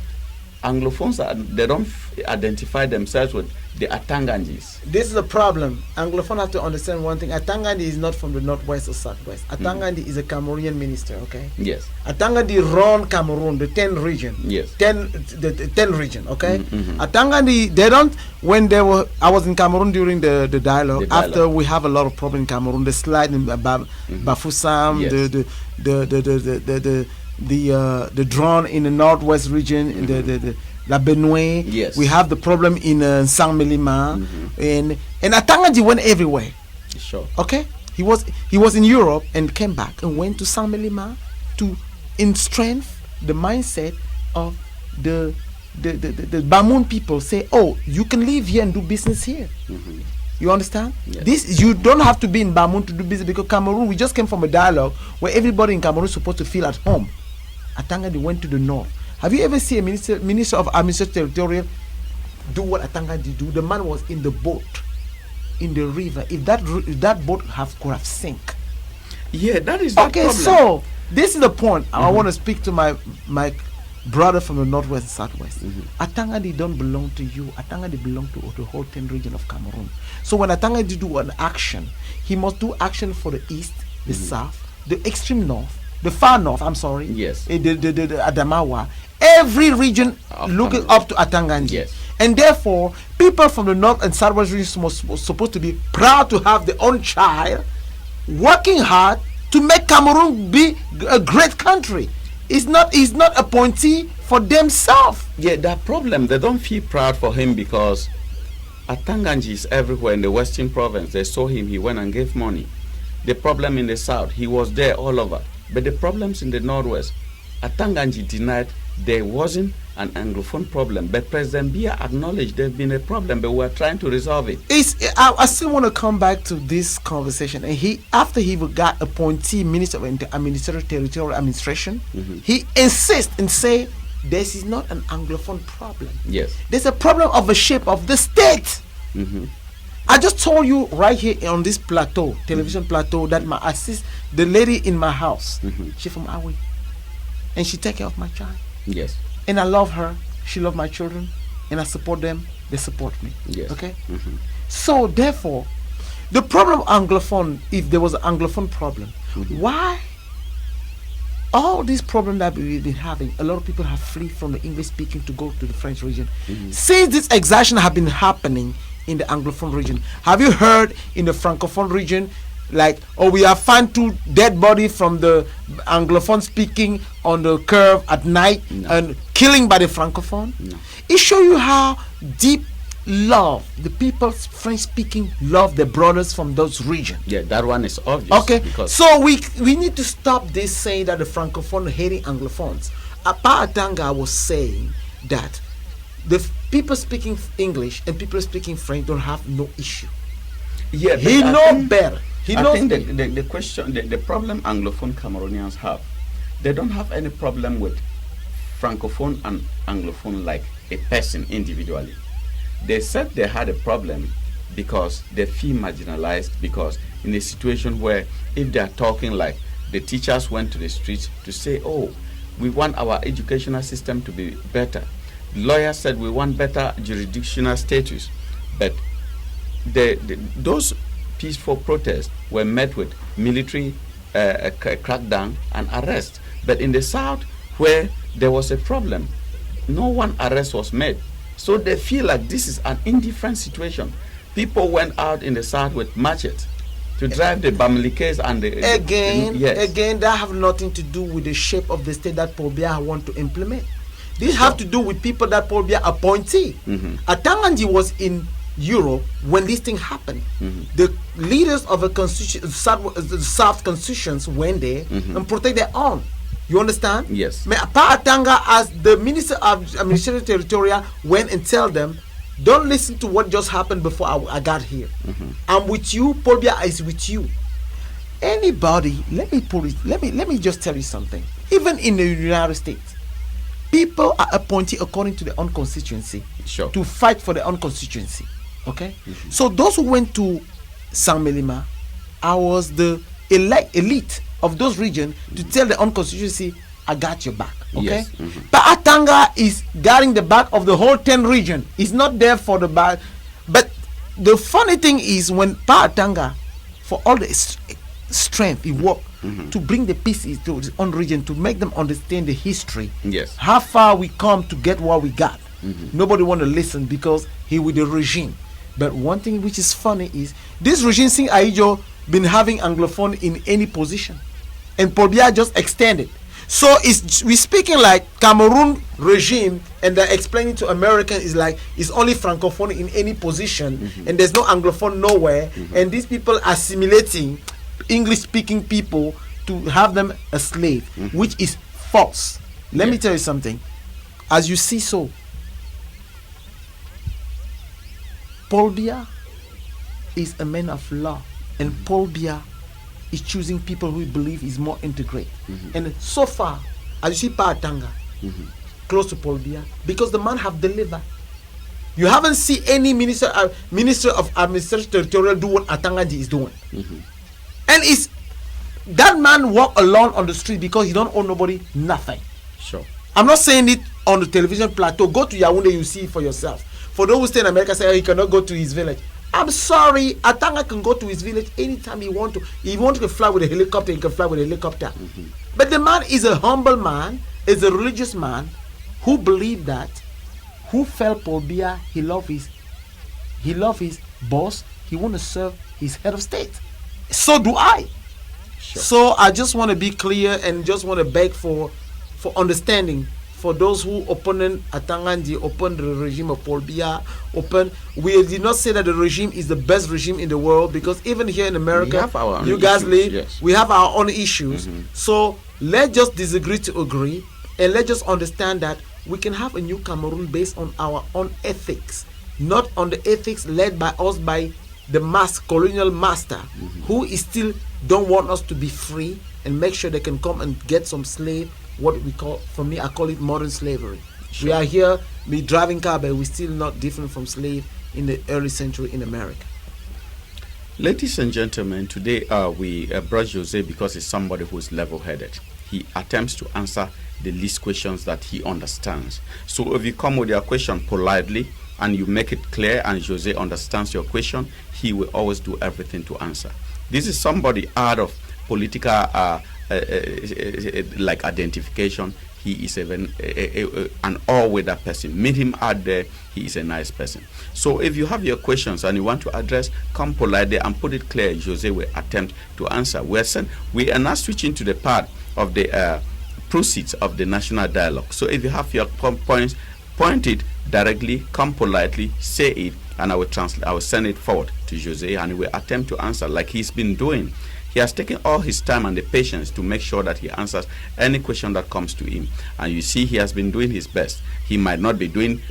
Anglophones, they don't identify themselves with the Atanganjis. This is a problem. Anglophone have to understand one thing. Atangandi is not from the Northwest or Southwest. Atangandi is a Cameroonian minister, okay? Yes. Atangandi run Cameroon, the 10 region. Yes. The 10 region, okay? Atangandi, they don't, I was in Cameroon during the dialogue. After we have a lot of problem in Cameroon, the slide in Bafoussam, yes. the drone in the Northwest region, the La Benue. Yes. We have the problem in Saint-Melima, and Atanganji went everywhere. Sure. Okay, he was in Europe and came back and went to Saint-Melima to strengthen the mindset of the Bamoun people. Say, oh, you can live here and do business here. You understand? Yes. This, you don't have to be in Bamoun to do business, because Cameroon, we just came from a dialogue where everybody in Cameroon is supposed to feel at home. Atangandi went to the north. Have you ever seen a minister of administrative territorial do what Atangandi do? The man was in the boat, in the river. If that boat could have sink. Yeah, that is that okay. problem. So This is the point I want to speak to my brother from the northwest and southwest. Atangandi don't belong to you. Atangandi belong to the whole 10 region of Cameroon. So when Atangandi do an action, he must do action for the east, the south, the extreme north, the far north. I'm sorry. Yes. The Adamawa. Every region looking up to Atangandi. Yes. And therefore, people from the north and southwest regions supposed to be proud to have their own child, working hard to make Cameroon be a great country. It's not appointee for themselves. Yeah, that problem, they don't feel proud for him because Atanganji is everywhere in the Western province. They saw him, he went and gave money. The problem in the south, he was there all over. But the problems in the northwest, Atanganji denied there wasn't an Anglophone problem. But President Biya acknowledged there's been a problem, but we're trying to resolve it. I still want to come back to this conversation. And after he got appointee Minister of Administrative Territorial Administration, he insists and say this is not an Anglophone problem. Yes. There's a problem of the shape of the state. I just told you right here on this plateau, television plateau, that the lady in my house, she's from Awe, and she take care of my child. Yes. And I love her. She loves my children, and I support them. They support me. Yes. Okay. So therefore, the problem of Anglophone, if there was an Anglophone problem, why all these problems that we've been having, a lot of people have fled from the English speaking to go to the French region. Since this exaction have been happening in the Anglophone region, have you heard in the Francophone region, like, oh, we have found 2 dead bodies from the Anglophone speaking on the curve at night and killing by the Francophone? It shows you how deep love the people French speaking love their brothers from those regions. Yeah, that one is obvious. Okay, so we need to stop this saying that the Francophone hating Anglophones. Pa Atanga was saying that the people speaking English and people speaking French don't have no issue. Yeah, he knows better. I think the question, the problem Anglophone Cameroonians have, they don't have any problem with Francophone and Anglophone like a person individually. They said they had a problem because they feel marginalized, because in a situation where if they are talking, like the teachers went to the streets to say, oh, we want our educational system to be better. Lawyers said we want better jurisdictional status. But those peaceful protests were met with military crackdown and arrest. But in the south, where there was a problem, no one arrest was made. So they feel like this is an indifferent situation. People went out in the south with machetes to drive the Bamilikes and the... Again, that have nothing to do with the shape of the state that Paul Biya want to implement. This have to do with people that Paul Biya appointee. Atanganji was in Europe when this thing happened. The leaders of the South constitutions went there and protect their own. You understand? Yes. Pa Atanga, as the Minister of Administrative Territorial, went and tell them, don't listen to what just happened before I got here. I'm with you. Paul Biya is with you. Anybody, let me just tell you something. Even in the United States, people are appointed according to their own constituency to fight for their own constituency. Okay? So those who went to San Melima, I was the elite of those regions to tell their own constituency, I got your back. Okay? Yes. Pa Atanga is guarding the back of the whole 10 region. He's not there for the back. But the funny thing is, when Pa Atanga, for all the strength he worked to bring the peace to his own region, to make them understand the history, how far we come to get what we got. Nobody want to listen because he with the regime. But one thing which is funny is, this regime Sing Aijo been having Anglophone in any position, and Paul Biya just extended. So we speaking like Cameroon regime, and they're explaining to Americans is like it's only Francophone in any position, and there's no Anglophone nowhere, and these people assimilating English speaking people to have them a slave, which is false. Let me tell you something. As you see, so Paul Biya is a man of law, and Paul Biya is choosing people who believe is more integrated. And so far, as you see Pa Atanga, close to Paul Biya, because the man have delivered. You haven't seen any minister of administrative territorial do what Atangaji is doing. And it's that man walk alone on the street because he don't owe nobody nothing. Sure. I'm not saying it on the television plateau. Go to Yaoundé, you see it for yourself. For those who stay in America, say, oh, he cannot go to his village. I'm sorry, Atanga can go to his village anytime he want to. If he want to fly with a helicopter, he can fly with a helicopter. But the man is a humble man, is a religious man who believe that, who felt Paul Biya, he love his boss, he want to serve his head of state. So do I. Sure. So I just want to be clear and just want to beg for understanding for those who opponent Atangandi, open the regime of Paul Biya, we did not say that the regime is the best regime in the world, because even here in America, you guys live, yes. we have our own issues. So let's just disagree to agree, and let's just understand that we can have a new Cameroon based on our own ethics, not on the ethics led by us by the colonial master, who is still don't want us to be free and make sure they can come and get some slave, what we call, for me, I call it modern slavery. Sure. We are here, we driving car, but we're still not different from slave in the early century in America. Ladies and gentlemen, today we brought Jose because he's somebody who's level-headed. He attempts to answer the least questions that he understands. So if you come with your question politely and you make it clear and Jose understands your question, he will always do everything to answer. This is somebody out of political like identification. He is an all-weather person. Meet him out there, he is a nice person. So if you have your questions and you want to address, come politely and put it clear. Jose will attempt to answer. We are now switching to the part of the proceeds of the national dialogue. So if you have your points, point it directly, come politely, say it, and I will send it forward to Jose, and he will attempt to answer like he's been doing. He has taken all his time and the patience to make sure that he answers any question that comes to him. And you see, he has been doing his best. He might not be doing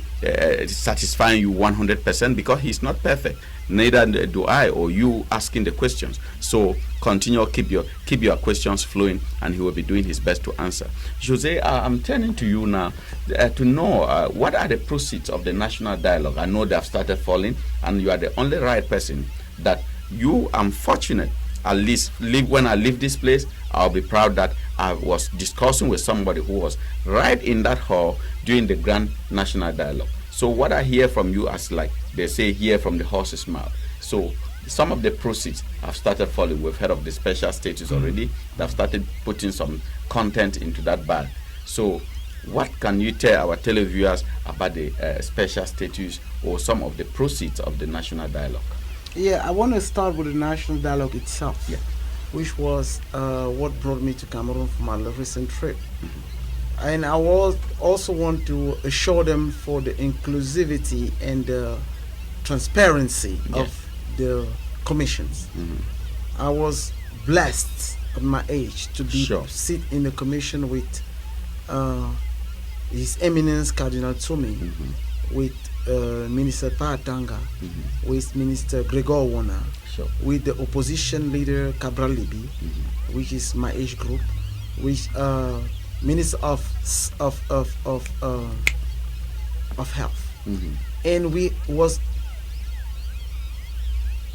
satisfying you 100% because he's not perfect. Neither do I or you asking the questions. So continue, keep your questions flowing, and he will be doing his best to answer. Jose, I'm turning to you now to know what are the proceeds of the national dialogue. I know they have started falling, and you are the only right person that you. I'm fortunate. At least when I leave this place, I'll be proud that I was discussing with somebody who was right in that hall during the Grand National Dialogue. So what I hear from you, as like they say, hear from the horse's mouth. So some of the proceeds have started falling. We've heard of the special status already. They've started putting some content into that bag. So what can you tell our televiewers about the special status or some of the proceeds of the national dialogue? Yeah, I want to start with the national dialogue itself, which was what brought me to Cameroon for my recent trip. And I also want to assure them for the inclusivity and the transparency of the commissions. I was blessed at my age to be sit in the commission with His Eminence Cardinal Tsumi, with Minister Paatanga, with Minister Gregor Wana, with the opposition leader Cabral Libi, which is my age group, with Minister of Health, and we was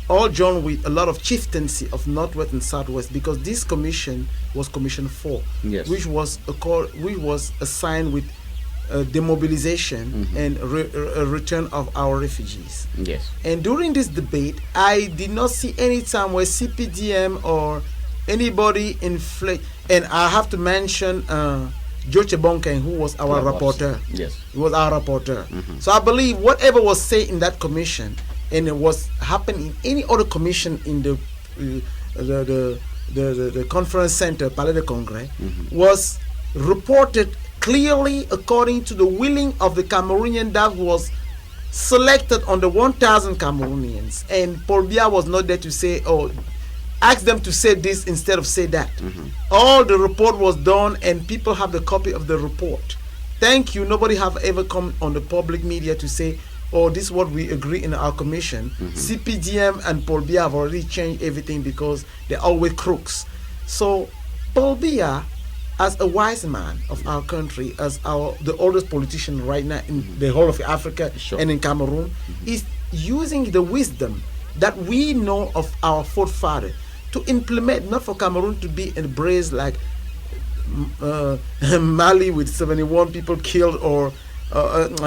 all joined with a lot of chieftaincy of Northwest and Southwest, because this commission was Commission 4, which was assigned with demobilization and return of our refugees. And during this debate, I did not see any time where CPDM or anybody inflate. And I have to mention Joche Bonken, who was our rapporteur. He was our rapporteur. So I believe whatever was said in that commission, and it was happening in any other commission in the conference center, Palais de Congrès, was reported clearly according to the willing of the Cameroonian that was selected on the 1,000 Cameroonians. And Paul Biya was not there to say, oh, ask them to say this instead of say that. All the report was done, and people have the copy of the report. Thank you. Nobody have ever come on the public media to say, oh, this is what we agree in our commission. CPDM and Paul Biya have already changed everything because they're always crooks. So Paul Biya, as a wise man of our country, as the oldest politician right now in the whole of Africa and in Cameroon, is using the wisdom that we know of our forefather to implement, not for Cameroon to be embraced like Mali with 71 people killed, or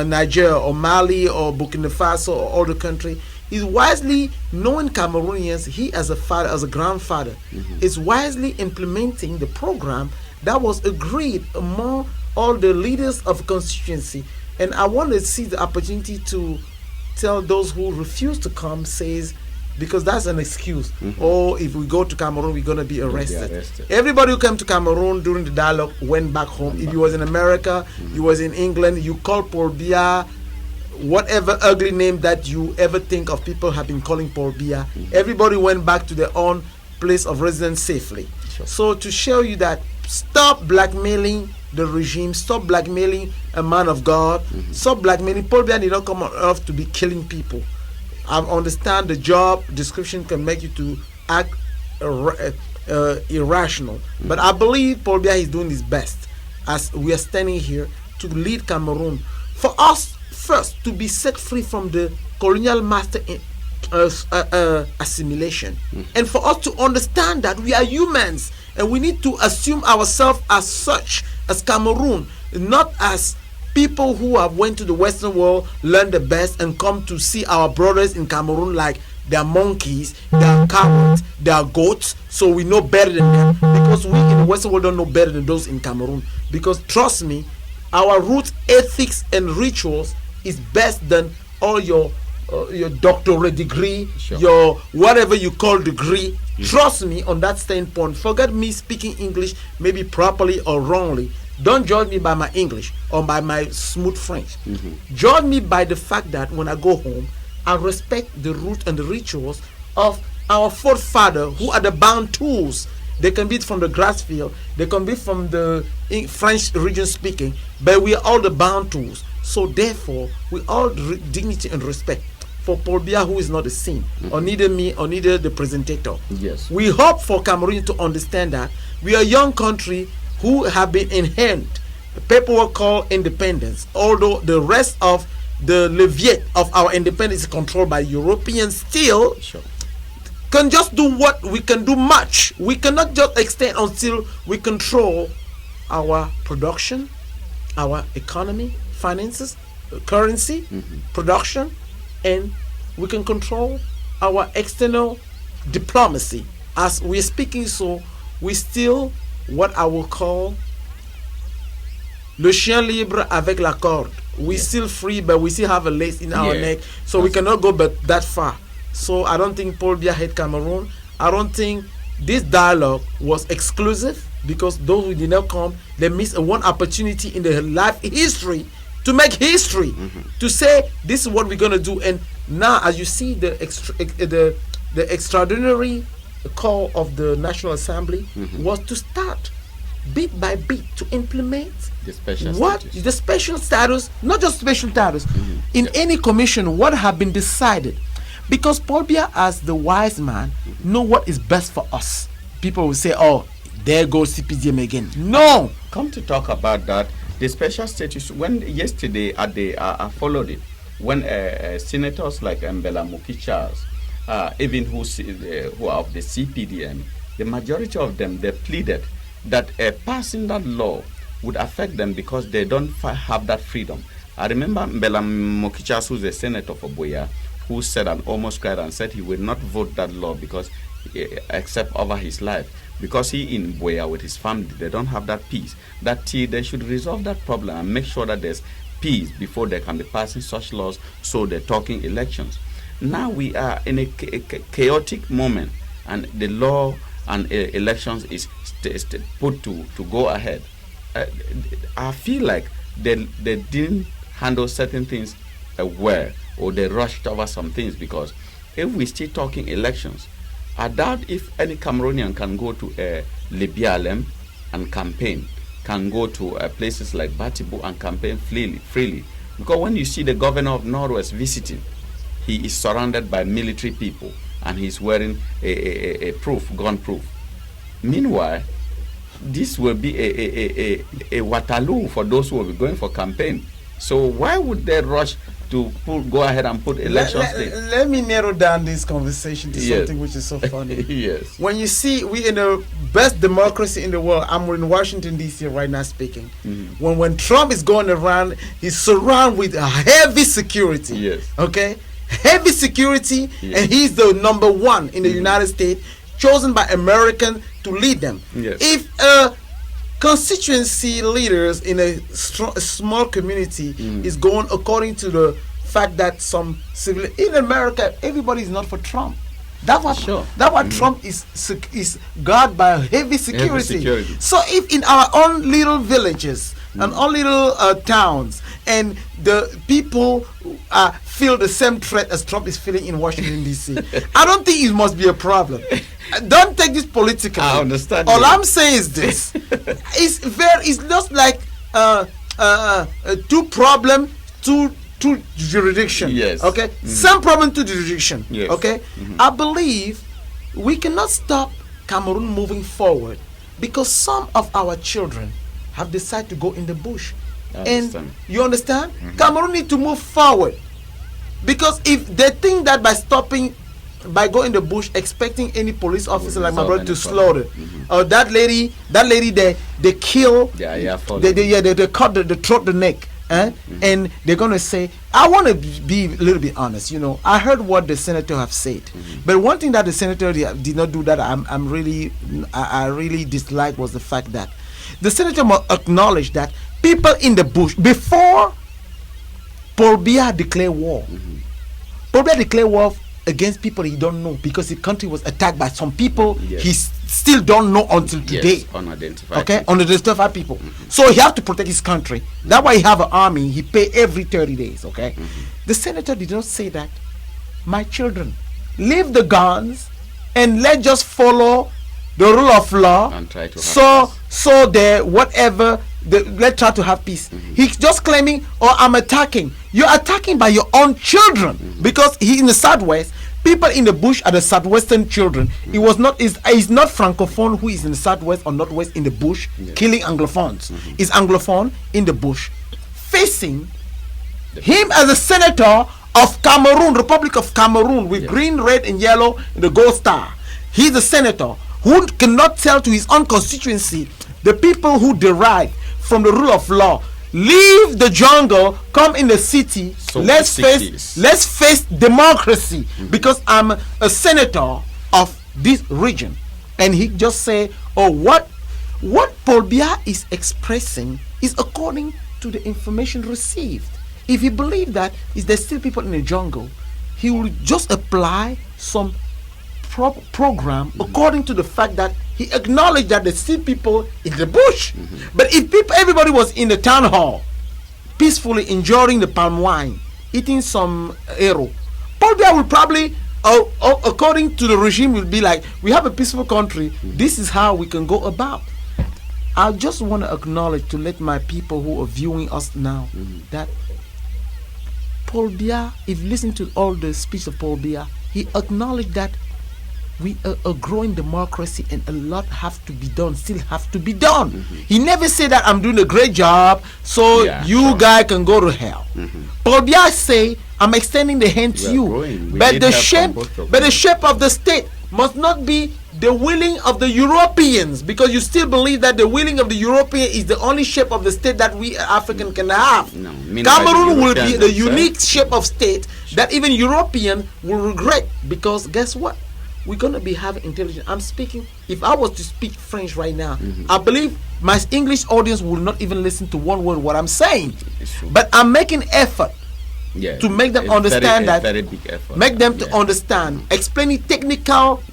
Niger or Mali or Burkina Faso or other country. Is wisely knowing Cameroonians, he as a father, as a grandfather, is wisely implementing the program that was agreed among all the leaders of constituency. And I want to see the opportunity to tell those who refuse to come, says, because that's an excuse. Oh, if we go to Cameroon, we're going to be arrested. Everybody who came to Cameroon during the dialogue went back home. If you was in America, you was in England, you called Paul Biya, whatever ugly name that you ever think of, people have been calling Paul Biya. Everybody went back to their own place of residence safely. Sure. So to show you that, stop blackmailing the regime, stop blackmailing a man of God, stop blackmailing. Paul Biya did not come on earth to be killing people. I understand the job description can make you to act irrational, but I believe Paul Biya is doing his best as we are standing here to lead Cameroon. For us first to be set free from the colonial master assimilation, and for us to understand that we are humans and we need to assume ourselves as such, as Cameroon, not as people who have went to the Western world, learned the best, and come to see our brothers in Cameroon like they're monkeys, they're cowards, they're goats, so we know better than them, because we in the Western world don't know better than those in Cameroon. Because trust me, our roots, ethics, and rituals is best than all your doctorate degree, sure, your whatever you call degree. Trust me on that standpoint. Forget me speaking English maybe properly or wrongly. Don't judge me by my English or by my smooth French. Judge me by the fact that when I go home, I respect the root and the rituals of our forefathers, who are the Bantus. They can be from the grass field, they can be from the French region speaking, but we are all the Bantus. So therefore, we all dignity and respect for Paul Biya, who is not a saint, or neither me or neither the presentator. Yes. We hope for Cameroon to understand that we are a young country who have been in hand paperwork called independence, although the rest of the leviate of our independence is controlled by Europeans. Still, Sure. can just do what we can do much. We cannot just extend until we control our production, our economy, finances, currency, production, and we can control our external diplomacy. As we're speaking, so we still what I will call le chien libre avec la corde. We still free, but we still have a lace in our neck, so we cannot go but that far. So I don't think Paul Biya hate Cameroon. I don't think this dialogue was exclusive, because those who did not come, they missed one opportunity in their life history to make history, to say this is what we're gonna do. And now, as you see, the extraordinary call of the National Assembly was to start bit by bit to implement The special what status. the special status, not just special status, in any commission, what have been decided. Because Paul Biya, as the wise man, know what is best for us. People will say, oh, there goes CPDM again. No. Come to talk about that, the special status, when yesterday at the I followed it, when senators like Mbela Mukichas, even who are of the CPDM, the majority of them, they pleaded that passing that law would affect them because they don't have that freedom. I remember Mbela Mukichas, who's a senator for Boya, who said and almost cried and said he would not vote that law because except over his life, because he in Boya with his family, they don't have that peace. That they should resolve that problem and make sure that there's peace before they can be passing such laws, so they're talking elections. Now we are in a chaotic moment, and the law and elections is put to go ahead. I feel like they didn't handle certain things well, or they rushed over some things, because if we still talking elections, I doubt if any Cameroonian can go to Libialem and campaign, can go to places like Batibu and campaign freely. Because when you see the governor of Northwest visiting, he is surrounded by military people and he's wearing a gun proof. Meanwhile, this will be a Waterloo for those who will be going for campaign. So why would they rush to go ahead and put elections. Let me narrow down this conversation to something which is so funny. Yes. When you see we in the best democracy in the world, I'm in Washington D.C. right now speaking. When Trump is going around, he's surrounded with heavy security. Yes. Okay, heavy security, and he's the number one in the United States, chosen by Americans to lead them. Yes. If constituency leaders in a small community is going according to the fact that some civil in America, everybody is not for Trump. That's why Trump is guarded by heavy security. So if in our own little villages and all little towns, and the people feel the same threat as Trump is feeling in Washington D.C., I don't think it must be a problem. Don't take this politically. I understand. All I'm saying is this: it's just like two problem, two jurisdiction. Yes. Okay. Same problem, two jurisdiction. Yes. Okay. I believe we cannot stop Cameroon moving forward because some of our children have decided to go in the bush. And you understand? Cameroon need to move forward, because if they think that by going in the bush expecting any police officer like my brother to slaughter, or that lady they kill, they cut the throat, the neck, and they're gonna say, I want to be a little bit honest. I heard what the senator have said, but one thing that the senator did not do that I really dislike was the fact that the senator must acknowledge that people in the bush, before Paul Biya declared war, Paul Biya declared war against people he don't know, because the country was attacked by some people he still don't know until today. Unidentified people. So he have to protect his country. That's why he have an army. He pay every 30 days. Okay. The senator did not say that. My children, leave the guns and let's just follow the rule of law. And try to let's try to have peace. He's just claiming, I'm attacking. You're attacking by your own children, because he in the southwest, people in the bush are the southwestern children. It's not francophone who is in the southwest or northwest in the bush killing anglophones. It's anglophone in the bush facing him as a senator of Cameroon, Republic of Cameroon, with green, red, and yellow, the gold star. He's a senator who cannot tell to his own constituency, the people who derive from the rule of law, leave the jungle, come in the city. So let's face democracy, because I'm a senator of this region. And he just say, what Paul Biya is expressing is according to the information received. If he believed that there's still people in the jungle, he will just apply some program according to the fact that he acknowledged that there's still people in the bush. But if everybody was in the town hall peacefully enjoying the palm wine, eating some arrow, Paul Biya will probably, according to the regime, will be like, we have a peaceful country, this is how we can go about. I just want to acknowledge, to let my people who are viewing us now, that Paul Biya, if you listen to all the speech of Paul Biya, he acknowledged that we are a growing democracy and a lot have to be done, still have to be done. He never said that I'm doing a great job, so guys can go to hell. Paul Biya say, I'm extending the hand to you, but the shape of the state must not be the willing of the Europeans, because you still believe that the willing of the European is the only shape of the state that we African can have. Cameroon will be the unique shape of state that even European will regret, because guess what? We're going to be having intelligence. I'm speaking, if I was to speak French right now, I believe my English audience will not even listen to one word what I'm saying. But I'm making effort to make them understand very big effort. Make them to understand, explaining technical,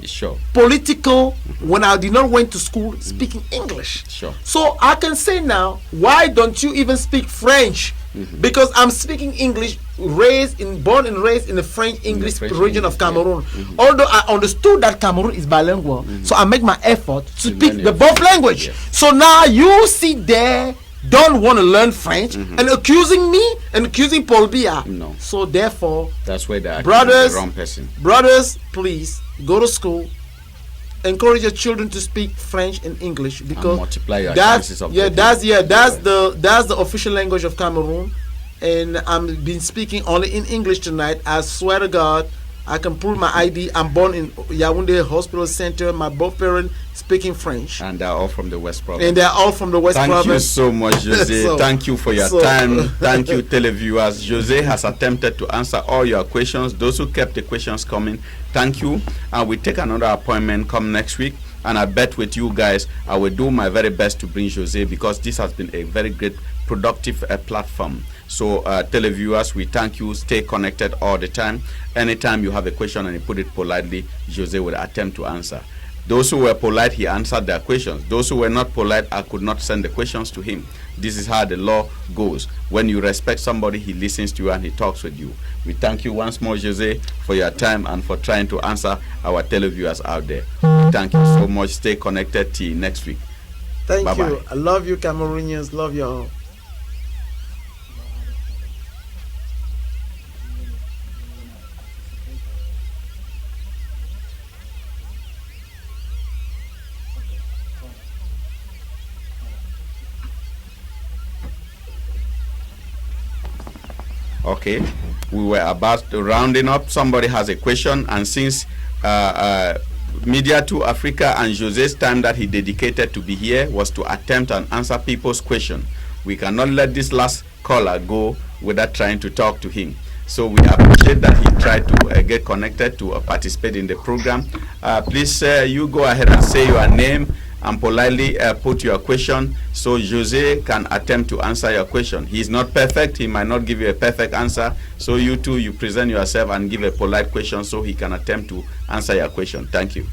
political, when I did not went to school, speaking English. So I can say now, why don't you even speak French? Because I'm speaking English, born and raised in the French English region of Cameroon. Although I understood that Cameroon is bilingual, so I make my effort to speak the both language. So now you sit there, don't want to learn French, and accusing me and accusing Paul Biya. No. So therefore, that's why they're brothers, the wrong person. Brothers, please go to school. Encourage your children to speak French and English, because multiply your chances of that's the official language of Cameroon. and I'm been speaking only in English tonight. I swear to God, I can prove my ID. I'm born in Yaoundé Hospital Center. My both parents speaking French. And they're all from the West Province. And they're all from the West Province. Thank you so much, Jose. Thank you for your time. Thank you, televiewers. Jose has attempted to answer all your questions. Those who kept the questions coming, thank you. And we take another appointment come next week. And I bet with you guys, I will do my very best to bring Jose, because this has been a very great, productive platform. So, televiewers, we thank you. Stay connected all the time. Anytime you have a question and you put it politely, Jose will attempt to answer. Those who were polite, he answered their questions. Those who were not polite, I could not send the questions to him. This is how the law goes. When you respect somebody, he listens to you and he talks with you. We thank you once more, Jose, for your time and for trying to answer our televiewers out there. Thank you so much. Stay connected till next week. Thank Bye-bye. you. I love you, Cameroonians. Love you all. Okay, we were about to rounding up. Somebody has a question, and since Media to Africa and Jose's time that he dedicated to be here was to attempt and answer people's question, we cannot let this last caller go without trying to talk to him. So we appreciate that he tried to get connected to participate in the program. Please, you go ahead and say your name and politely put your question so Jose can attempt to answer your question. He's not perfect. He might not give you a perfect answer. So you too, you present yourself and give a polite question so he can attempt to answer your question. Thank you.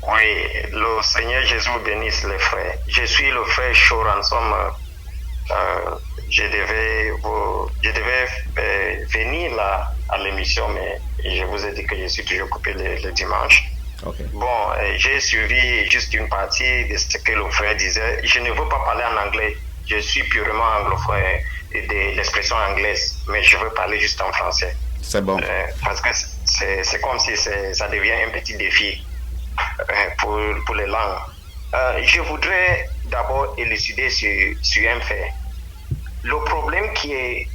Oui, le Seigneur Jésus bénisse les frères. Je suis le frère Chaud Ransom. Je devais venir là à l'émission, mais je vous ai dit que je suis toujours occupé le dimanche. Okay. Bon, j'ai suivi juste une partie de ce que le frère disait. Je ne veux pas parler en anglais. Je suis purement anglophone de l'expression anglaise, mais je veux parler juste en français. C'est bon. Parce que c'est comme si ça devient un petit défi pour les langues. Je voudrais d'abord élucider sur un fait. Le problème qui est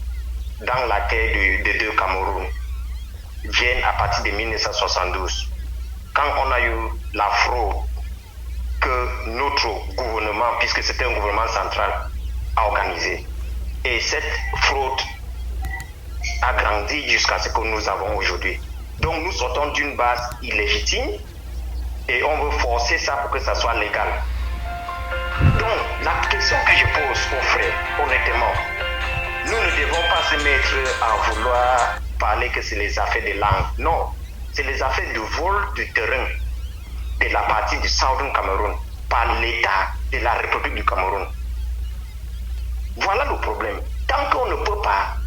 dans la terre des deux Cameroun vient à partir de 1972. Quand on a eu la fraude que notre gouvernement, puisque c'était un gouvernement central, a organisé. Et cette fraude a grandi jusqu'à ce que nous avons aujourd'hui. Donc nous sortons d'une base illégitime et on veut forcer ça pour que ça soit légal. Donc la question que je pose aux frères, honnêtement, nous ne devons pas se mettre à vouloir parler que c'est les affaires de langue. Non. C'est les affaires de vol de terrain de la partie du Southern Cameroun par l'État de la République du Cameroun. Voilà le problème. Tant qu'on ne peut pas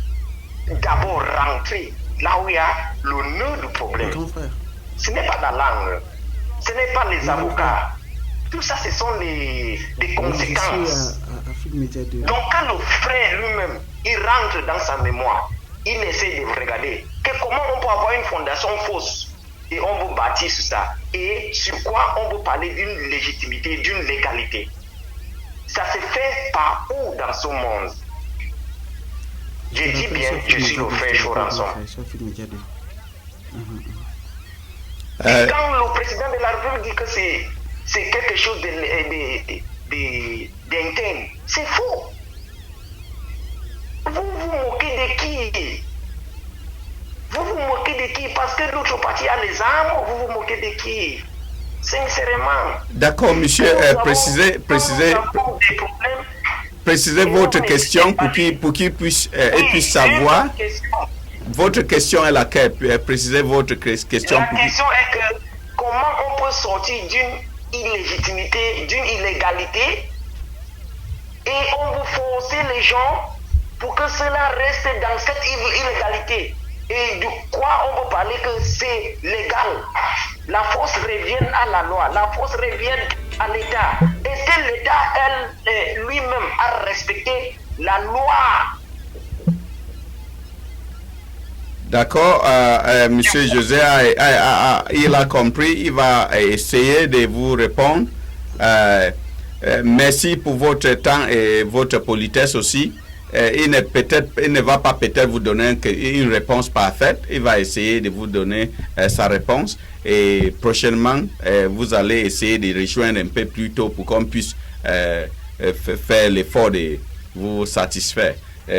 d'abord rentrer là où il y a le nœud du problème, ce n'est pas la langue, ce n'est pas les avocats. Tout ça, ce sont des conséquences. Donc quand le frère lui-même, il rentre dans sa mémoire, il essaie de regarder que comment on peut avoir une fondation fausse et on veut bâtir sur ça. Et sur quoi on veut parler d'une légitimité, d'une légalité. Ça se fait par où dans ce monde? Je dis bien, je suis le frère Chaud Ransom. Et quand le président de la République dit que c'est quelque chose d'interne, c'est faux. Vous vous moquez de qui? Vous vous moquez de qui? Parce que l'autre parti a les armes, vous vous moquez de qui? Sincèrement. D'accord, monsieur, précisez votre question pour qu'il puisse savoir. Votre question est laquelle? Précisez votre question. La question est que comment on peut sortir d'une illégitimité, d'une illégalité et on veut forcer les gens pour que cela reste dans cette illégalité. Et de quoi on peut parler que c'est légal? La force revient à la loi, la force revient à l'État. Est-ce que l'État lui-même a respecté la loi? D'accord, monsieur José, il a compris, il va essayer de vous répondre. Merci pour votre temps et votre politesse aussi. il ne va pas peut-être vous donner une réponse parfaite. Il va essayer de vous donner sa réponse. Et prochainement, vous allez essayer de rejoindre un peu plus tôt pour qu'on puisse faire l'effort de vous satisfaire.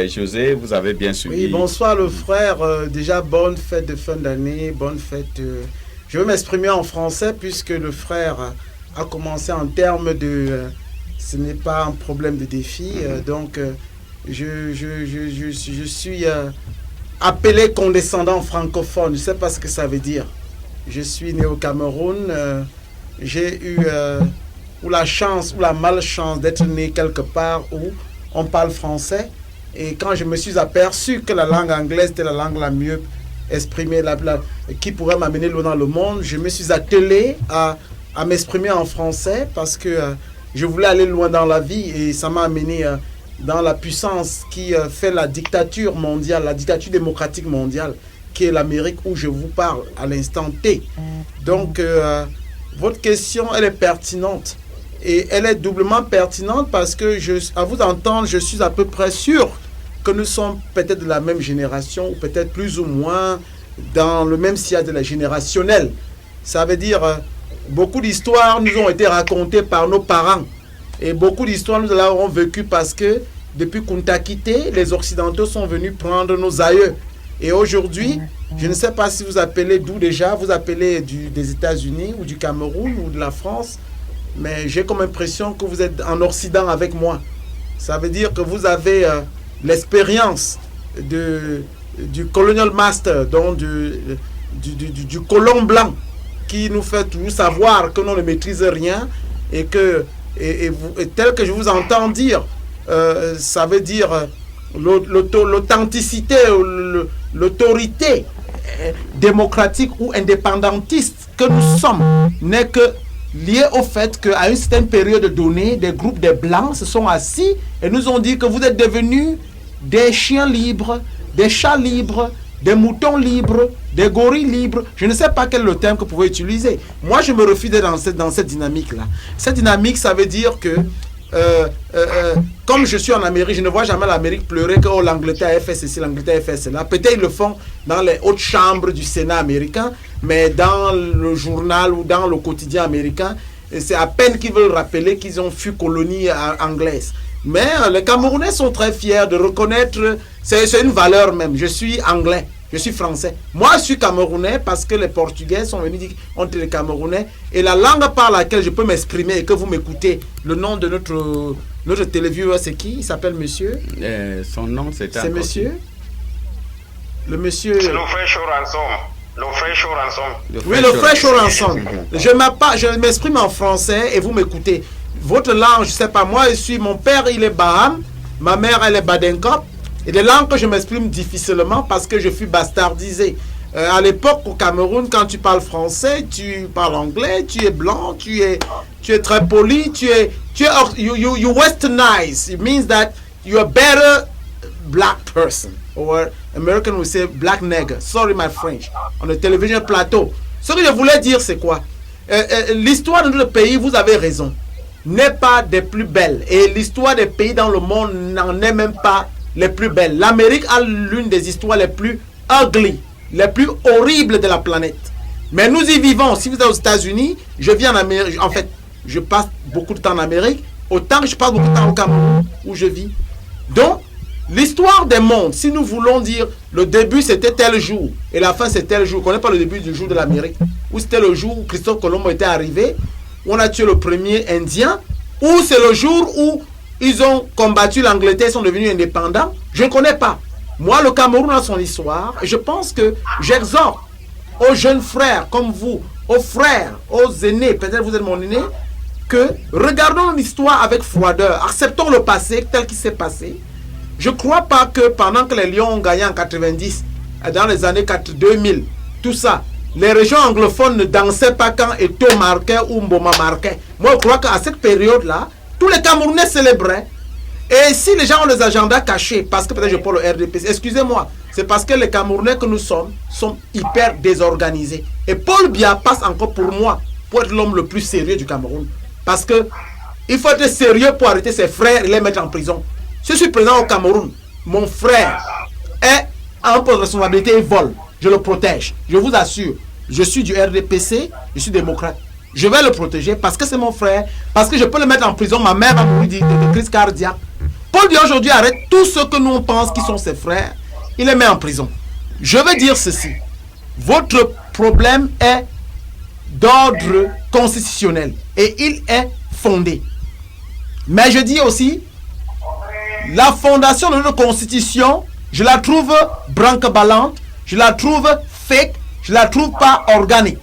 José, vous avez bien suivi. Oui, bonsoir le frère. Déjà, bonne fête de fin d'année, bonne fête. Je veux m'exprimer en français puisque le frère a commencé en termes de... ce n'est pas un problème de défi. Donc, je suis appelé condescendant francophone. Je ne sais pas ce que ça veut dire. Je suis né au Cameroun. J'ai eu ou la chance ou la malchance d'être né quelque part où on parle français. Et quand je me suis aperçu que la langue anglaise était la langue la mieux exprimée, qui pourrait m'amener loin dans le monde, je me suis attelé à m'exprimer en français parce que je voulais aller loin dans la vie et ça m'a amené dans la puissance qui fait la dictature mondiale, la dictature démocratique mondiale, qui est l'Amérique où je vous parle à l'instant T. Donc, votre question, elle est pertinente. Et elle est doublement pertinente parce que, à vous entendre, je suis à peu près sûr que nous sommes peut-être de la même génération ou peut-être plus ou moins dans le même sillage de la générationnelle. Ça veut dire, beaucoup d'histoires nous ont été racontées par nos parents. Et beaucoup d'histoires nous l'avons vécues parce que depuis qu'on t'a quitté, les Occidentaux sont venus prendre nos aïeux. Et aujourd'hui, je ne sais pas si vous appelez d'où déjà, vous appelez des États-Unis ou du Cameroun ou de la France, mais j'ai comme impression que vous êtes en Occident avec moi. Ça veut dire que vous avez l'expérience du colonial master, donc du colon blanc, qui nous fait toujours savoir que l'on ne maîtrise rien et que, et tel que je vous entends dire, ça veut dire l'authenticité, l'autorité démocratique ou indépendantiste que nous sommes n'est que lié au fait qu'à une certaine période donnée, des groupes de blancs se sont assis et nous ont dit que vous êtes devenus des chiens libres, des chats libres, des moutons libres, des gorilles libres. Je ne sais pas quel est le terme que vous pouvez utiliser. Moi, je me refuse d'être dans cette dynamique-là. Cette dynamique, ça veut dire que comme je suis en Amérique, je ne vois jamais l'Amérique pleurer que oh, l'Angleterre a fait ceci, l'Angleterre a fait cela. Peut-être ils le font dans les hautes chambres du Sénat américain, mais dans le journal ou dans le quotidien américain, c'est à peine qu'ils veulent rappeler qu'ils ont fui colonie anglaise. Mais les Camerounais sont très fiers de reconnaître, c'est une valeur même. Je suis anglais, je suis français. Moi, je suis camerounais parce que les Portugais sont venus dire on est les Camerounais. Et la langue par laquelle je peux m'exprimer et que vous m'écoutez, le nom de notre télévieweur, c'est qui? Il s'appelle monsieur son nom, c'est monsieur. Le monsieur... C'est le frère Choranson. Le frère Choranson. Oui, le frère Choranson. Je m'exprime en français et vous m'écoutez. Votre langue, je ne sais pas, moi, mon père, il est Baham, ma mère, elle est Badenkop. Et des langues que je m'exprime difficilement parce que je suis bastardisé. À l'époque, au Cameroun, quand tu parles français, tu parles anglais, tu es blanc, tu es très poli, you westernize. It means that you're a better black person. Or American will say black nigger. Sorry, my French. On the television plateau. Ce que je voulais dire, c'est quoi? L'histoire de notre pays, vous avez raison, n'est pas des plus belles. Et l'histoire des pays dans le monde n'en est même pas les plus belles. L'Amérique a l'une des histoires les plus ugly, les plus horribles de la planète. Mais nous y vivons. Si vous êtes aux États-Unis, je vis en Amérique. En fait, je passe beaucoup de temps en Amérique, autant que je passe beaucoup de temps au Cameroun, où je vis. Donc, l'histoire des mondes, si nous voulons dire le début c'était tel jour et la fin c'est tel jour, on ne connaît pas le début du jour de l'Amérique, ou c'était le jour où Christophe Colomb était arrivé, où on a tué le premier Indien, ou c'est le jour où ils ont combattu l'Angleterre, ils sont devenus indépendants. Je ne connais pas. Moi, le Cameroun a son histoire. Et je pense que j'exhorte aux jeunes frères comme vous, aux frères, aux aînés, peut-être vous êtes mon aîné, que regardons l'histoire avec froideur. Acceptons le passé tel qu'il s'est passé. Je ne crois pas que pendant que les Lions ont gagné en 90, dans les années 2000, tout ça, les régions anglophones ne dansaient pas quand Eto'o marquait ou Mboma marquait. Moi, je crois qu'à cette période-là, tous les Camerounais célébraient. Et si les gens ont des agendas cachés, parce que peut-être je parle le RDP, excusez-moi, c'est parce que les Camerounais que nous sommes sont hyper désorganisés. Et Paul Biya passe encore pour moi, pour être l'homme le plus sérieux du Cameroun. Parce que il faut être sérieux pour arrêter ses frères et les mettre en prison. Si je suis présent au Cameroun, mon frère est en poste de responsabilité et vole, je le protège. Je vous assure, je suis du RDPC, je suis démocrate. Je vais le protéger parce que c'est mon frère, parce que je peux le mettre en prison. Ma mère va mourir de crise cardiaque. Paul dit aujourd'hui, arrête tous ceux que nous on pense qui sont ses frères, il les met en prison. Je veux dire ceci, votre problème est d'ordre constitutionnel et il est fondé. Mais je dis aussi, la fondation de notre constitution, je la trouve branque-ballante, je la trouve fake, je la trouve pas organique.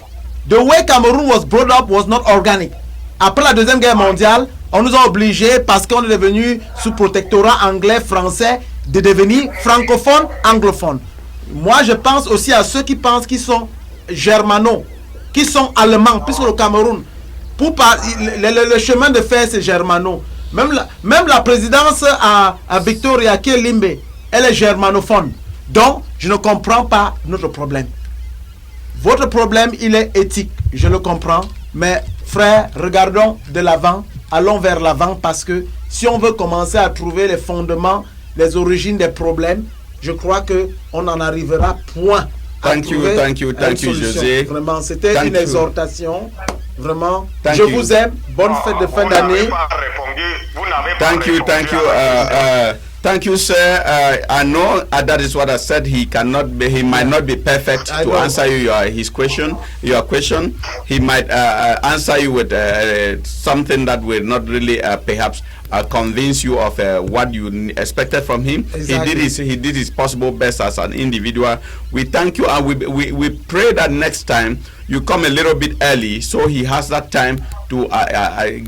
The way Cameroon was brought up was not organic. Après la Deuxième Guerre mondiale, on nous a obligés, parce qu'on est devenu sous protectorat anglais, français, de devenir francophone, anglophone. Moi, je pense aussi à ceux qui pensent qu'ils sont germano, qui sont allemands, puisque le Cameroun, le chemin de fer, c'est germano. Même la présidence à Victoria, qui est Limbe, elle est germanophone. Donc, je ne comprends pas notre problème. Votre problème, il est éthique, je le comprends. Mais frère, regardons de l'avant, allons vers l'avant, parce que si on veut commencer à trouver les fondements, les origines des problèmes, je crois qu'on en arrivera point. Thank you, José. Vraiment, c'était une exhortation. Vraiment, je vous aime. Bonne fête de fin d'année. Thank you. Thank you, sir. I know that is what I said. He might not be perfect to answer your question. He might answer you with something that will not really perhaps convince you of what you expected from him. Exactly. He did his possible best as an individual. We thank you, and we pray that next time you come a little bit early, so he has that time to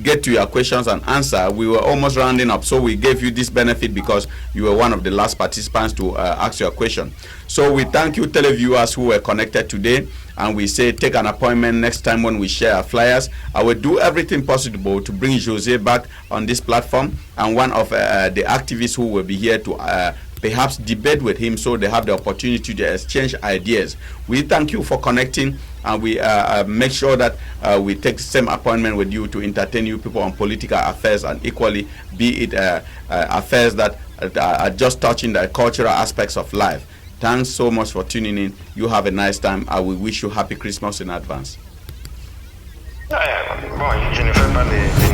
get to your questions and answer. We were almost rounding up, so we gave you this benefit because you were one of the last participants to ask your question. So we thank you, televiewers who were connected today, and we say take an appointment next time when we share our flyers. I will do everything possible to bring Jose back on this platform, and one of the activists who will be here to perhaps debate with him, so they have the opportunity to exchange ideas. We thank you for connecting, and we make sure that we take the same appointment with you to entertain you people on political affairs, and equally be it affairs that are just touching the cultural aspects of life. Thanks so much for tuning in. You have a nice time. I will wish you happy Christmas in advance. Bon, je ne fais pas les